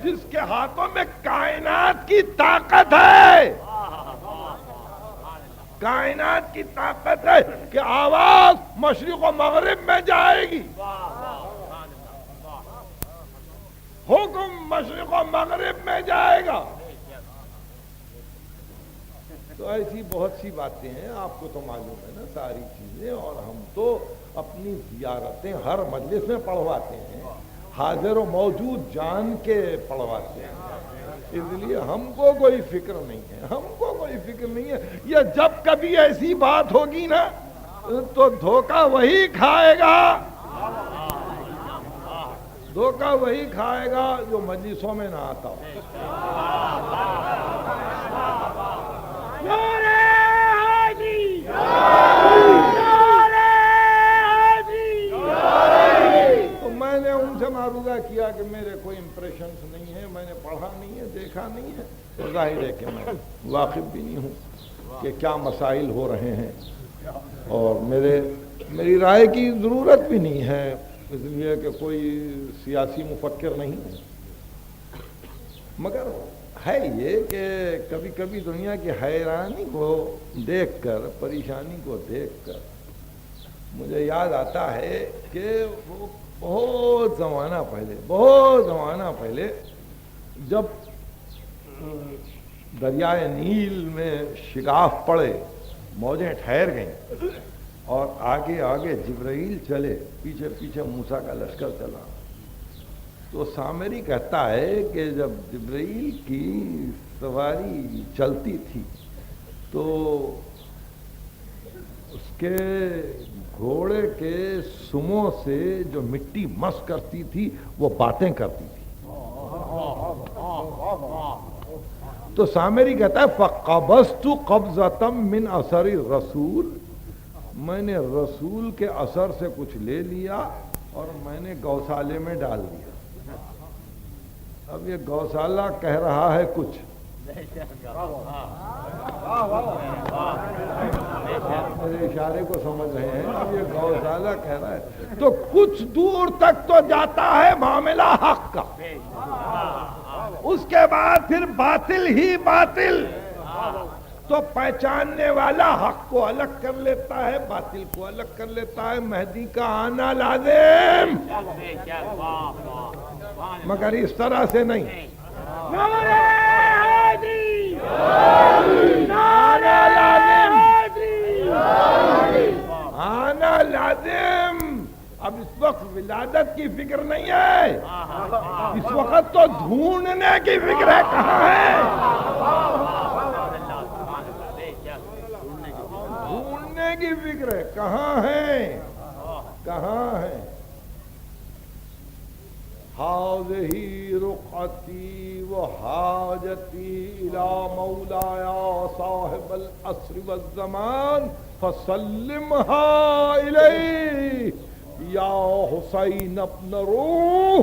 جس کے ہاتھوں میں کائنات کی طاقت ہے، کائنات کی طاقت ہے کہ آواز مشرق و مغرب میں جائے گی، حکم مشرق و مغرب میں جائے گا۔ تو ایسی بہت سی باتیں ہیں، آپ کو تو معلوم ہے نا ساری چیزیں، اور ہم تو اپنی زیارتیں ہر مجلس میں پڑھواتے ہیں، حاضر و موجود جان کے پڑھواتے ہیں، اس لیے ہم کو کوئی فکر نہیں ہے، ہم کو کوئی فکر نہیں ہے۔ یہ جب کبھی ایسی بات ہوگی نا تو دھوکہ وہی کھائے گا، دھوکہ وہی کھائے گا جو مجلسوں میں نہ آتا ہو۔ تو میں نے ان سے معروضہ کیا کہ میرے کوئی امپریشنز نہیں ہیں، میں نے پڑھا نہیں ہے، دیکھا نہیں ہے، تو ظاہر ہے کہ میں واقف بھی نہیں ہوں کہ کیا مسائل ہو رہے ہیں، اور میری رائے کی ضرورت بھی نہیں ہے، اس لیے کہ کوئی سیاسی مفکر نہیں ہے۔ مگر ہے یہ کہ کبھی کبھی دنیا کی حیرانی کو دیکھ کر، پریشانی کو دیکھ کر مجھے یاد آتا ہے کہ وہ بہت زمانہ پہلے جب دریائے نیل میں شگاف پڑے، موجیں ٹھہر گئیں اور آگے آگے جبرائیل چلے، پیچھے پیچھے موسیٰ کا لشکر چلا، تو سامری کہتا ہے کہ جب جبرائیل کی سواری چلتی تھی تو اس کے گھوڑے کے سموں سے جو مٹی مس کرتی تھی وہ باتیں کرتی تھی۔ تو سامری کہتا ہے فَقَبَضْتُ قَبْضَةً مِّنْ أَثَرِ الرَّسُولِ، میں نے رسول کے اثر سے کچھ لے لیا اور میں نے گوسالے میں ڈال دیا۔ اب یہ گوسالہ کہہ رہا ہے کچھ، میرے اشارے کو سمجھ رہے ہیں، اب یہ گوسالہ کہہ رہا ہے تو کچھ دور تک تو جاتا ہے معاملہ حق کا، اس کے بعد پھر باطل ہی باطل، تو پہچاننے والا حق کو الگ کر لیتا ہے، باطل کو الگ کر لیتا ہے۔ مہدی کا آنا لازم، مگر اس طرح سے نہیں۔ نعرہ حیدری، آنا لازم، حیدری، آنا لازم۔ اب اس وقت ولادت کی فکر نہیں ہے، اس وقت تو ڈھونڈنے کی فکر ہے، کہاں ہے؟ ڈھونڈنے کی فکر ہے، کہاں ہے؟ کہاں ہیں؟ هذه رقعتی و حاجتی الى مولایا صاحب العصر والزمان فسلمها الی یا حسین ابن روح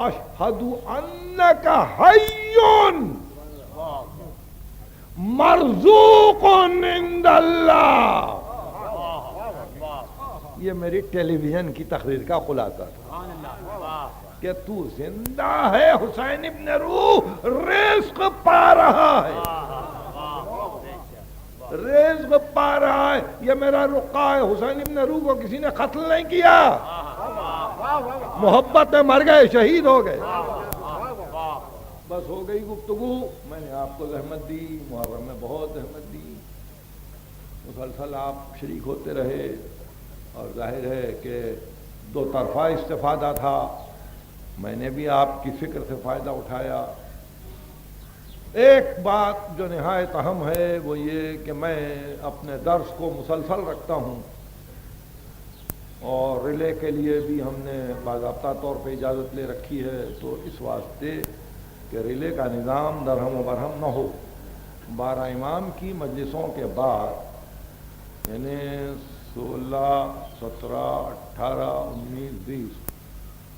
اشہد انک حی مرزوق عند اللہ. یہ میری ٹیلی ویژن کی تقریر کا خلاصہ تھا کہ تو زندہ ہے حسین ابن روح، رزق پا رہا ہے، رزق پا رہا ہے. یہ میرا رقعہ ہے. حسین ابن روح کو کسی نے قتل نہیں کیا، محبت میں مر گئے، شہید ہو گئے. بس ہو گئی گفتگو. میں نے آپ کو زحمت دی، محرم میں بہت زحمت دی، مسلسل آپ شریک ہوتے رہے، اور ظاہر ہے کہ دو طرفہ استفادہ تھا. میں نے بھی آپ کی فکر سے فائدہ اٹھایا. ایک بات جو نہایت اہم ہے وہ یہ کہ میں اپنے درس کو مسلسل رکھتا ہوں، اور ریلے کے لیے بھی ہم نے باضابطہ طور پہ اجازت لے رکھی ہے، تو اس واسطے کہ ریلے کا نظام درہم و برہم نہ ہو. 12 امام کی مجلسوں کے بعد یعنی 16، 17، 18، 19، 20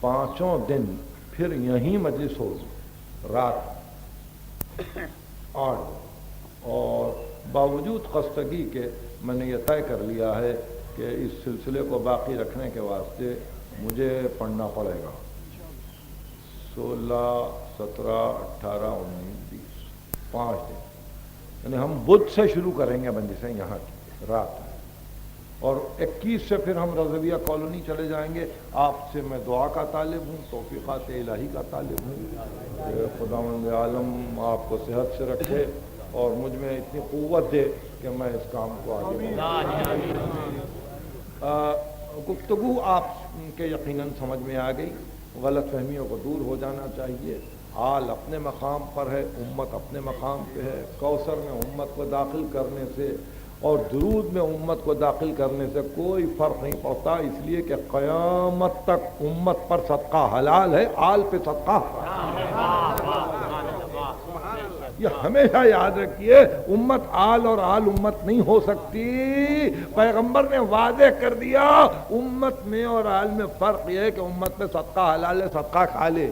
پانچوں دن پھر یہیں مجلس ہوگی رات 8. اور باوجود خستگی کے میں نے یہ طے کر لیا ہے کہ اس سلسلے کو باقی رکھنے کے واسطے مجھے پڑھنا پڑے گا. 16، 17، 18، 19، 20 5 دن، یعنی ہم بدھ سے شروع کریں گے مجلسیں یہاں کی رات میں، اور 21 سے پھر ہم رضویہ کالونی چلے جائیں گے. آپ سے میں دعا کا طالب ہوں، توفیقات الہی کا طالب ہوں کہ خداوند عالم آپ کو صحت سے رکھے اور مجھ میں اتنی قوت دے کہ میں اس کام کو آگے گفتگو آپ کے یقیناً سمجھ میں آ گئی. غلط فہمیوں کو دور ہو جانا چاہیے. آل اپنے مقام پر ہے، امت اپنے مقام پہ ہے. کوثر میں امت کو داخل کرنے سے اور درود میں امت کو داخل کرنے سے کوئی فرق نہیں پڑتا، اس لیے کہ قیامت تک امت پر صدقہ حلال ہے، آل پہ صدقہ حرام. یہ ہمیشہ یاد رکھیے، امت آل اور آل امت نہیں ہو سکتی. پیغمبر نے واضح کر دیا امت میں اور آل میں فرق یہ ہے کہ امت پہ صدقہ حلال ہے، صدقہ کھا لے،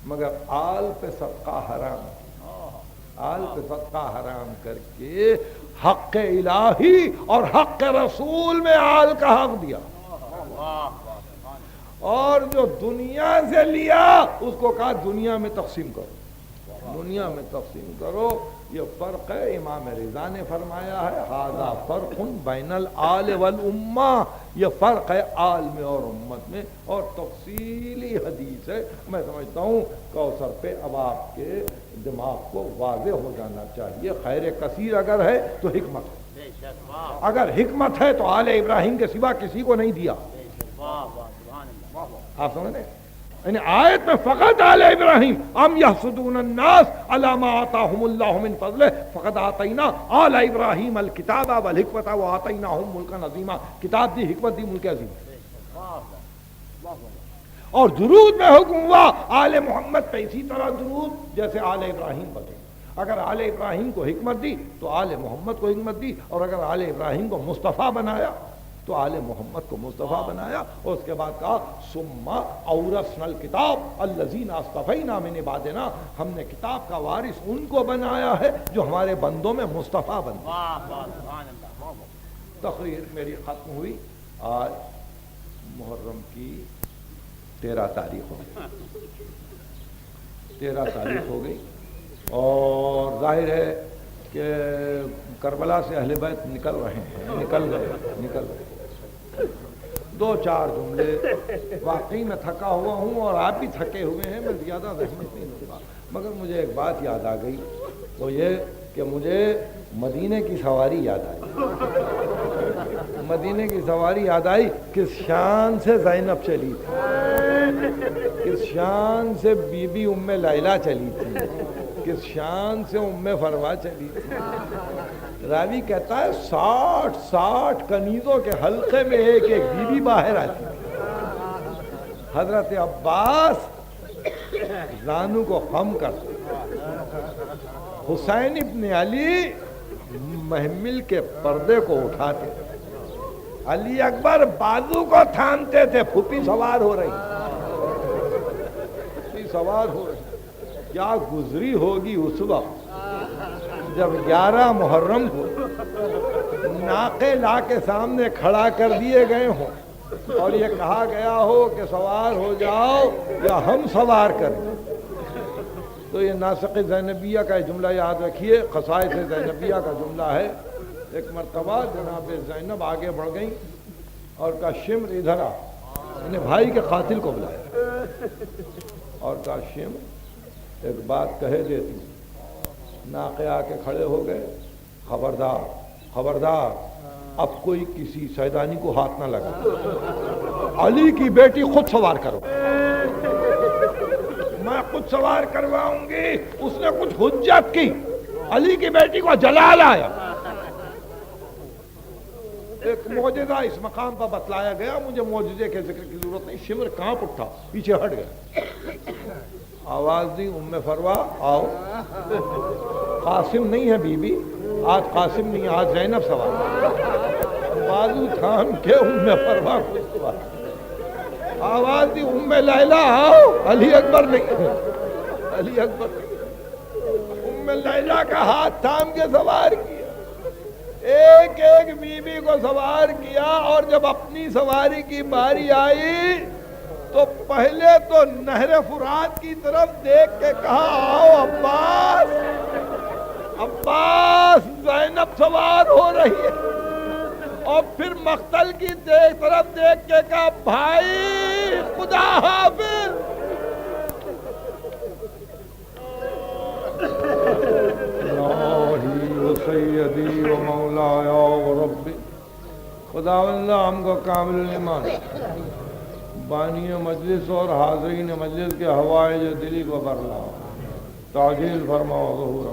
مگر آل پہ صدقہ حرام. آل پہ صدقہ حرام کر کے حق الہی اور حق رسول میں آل کا حق دیا، اور جو دنیا سے لیا اس کو کہا دنیا میں تقسیم کرو، دنیا میں تقسیم کرو. یہ فرق ہے. امام رضا نے فرمایا ہے ھذا فرق بین الآل والامہ، یہ فرق ہے آل میں اور امت میں، اور تفصیلی حدیث ہے. میں سمجھتا ہوں کوثر پہ اب آپ کے دماغ کو واضح ہو جانا چاہیے. خیر کثیر اگر ہے تو حکمت ہے، اگر حکمت ہے تو آل ابراہیم کے سوا کسی کو نہیں دیا. آپ سمجھ رہے ہیں؟ یعنی آیت میں فقط آل ابراہیم ام یحسدون الناس علی ما آتاہم اللہ من فضلہ فقد آتینا آل ابراہیم الکتاب والحکمت وآتیناہم ملکا عظیما. کتاب دی، حکمت دی، ملک عظیم. اور درود میں حکم ہوا آل محمد پہ اسی طرح درود جیسے آل ابراہیم پر. اگر آل ابراہیم کو حکمت دی تو آل محمد کو حکمت دی، اور اگر آل ابراہیم کو مصطفیٰ بنایا تو آل محمد کو مصطفیٰ بنایا. اور اس کے بعد کہا ثم اورثنا الکتاب الذین اصطفینا من عبادنا، ہم نے کتاب کا وارث ان کو بنایا ہے جو ہمارے بندوں میں مصطفیٰ بن. تقریر میری ختم ہوئی. آج محرم کی 13 تاریخ ہو گئی، 13 تاریخ ہو گئی، اور ظاہر ہے کہ کربلا سے اہل بیت نکل رہے ہیں، نکل رہے. 2-4 جملے. واقعی میں تھکا ہوا ہوں اور آپ بھی تھکے ہوئے ہیں، میں زیادہ زحمت نہیں لوں گا، مگر مجھے ایک بات یاد آ گئی، وہ یہ کہ مجھے مدینے کی سواری یاد آئی. مدینے کی سواری یاد آئی. کس شان سے زینب چلی تھی، کس شان سے بی بی ام لیلہ چلی تھی، کس شان سے ام فروا چلی تھی. راوی کہتا ہے 60 کنیزوں کے حلقے میں ایک ایک بیوی باہر آتی تھی۔ حضرت عباس زانو کو خم کرتے، حسین ابن علی محمل کے پردے کو اٹھاتے، علی اکبر بازو کو تھامتے تھے، پھوپھی سوار ہو رہی، سوار ہو رہی، کیا گزری ہوگی اس وقت جب 11 محرم کو ناقے لا کے سامنے کھڑا کر دیے گئے ہوں اور یہ کہا گیا ہو کہ سوار ہو جاؤ یا ہم سوار کریں۔ تو یہ ناسخ زینبیہ کا جملہ یاد رکھیے، خصائص زینبیہ کا جملہ ہے۔ ایک مرتبہ جناب زینب آگے بڑھ گئیں اور کہا شمر ادھر آ، انہیں بھائی کے قاتل کو بلایا اور کہا شمر ایک بات کہہ دیتی۔ ناقے آ کے کھڑے ہو گئے، خبردار خبردار اب کوئی کسی سیدانی کو ہاتھ نہ لگا، علی کی بیٹی خود سوار کرو، میں خود سوار کرواؤں گی۔ اس نے کچھ حجت کی، علی کی بیٹی کو جلال آیا۔ ایک معجزہ اس مقام پر بتلایا گیا، مجھے معجزے کے ذکر کی ضرورت نہیں، شمر کانپ اٹھا، پیچھے ہٹ گیا، آواز دی ام فروا آؤ۔ قاسم نہیں ہے بی بی، آج قاسم نہیں، آج زینب سوار، بازو تھام کے ام فروا کو سوار، آواز دی ام لیلا آؤ، علی اکبر نہیں، علی اکبر نہیں، ام لیلا کا ہاتھ تھام کے سوار کیا، ایک ایک بی بی کو سوار کیا، اور جب اپنی سواری کی باری آئی تو پہلے تو نہر فرات کی طرف دیکھ کے کہا آؤ عباس، عباس زینب سوار ہو رہی ہے، اور پھر مقتل کی طرف دیکھ کے کہا بھائی خدا حافظ۔ الہی و سیدی و مولایا و ربی، خداوند ہم کو کامل ایمان، بانی مجلس اور حاضرین مجلس کے حوائج دلی کو بھر لاؤ، تعجیل فرماؤ ظہور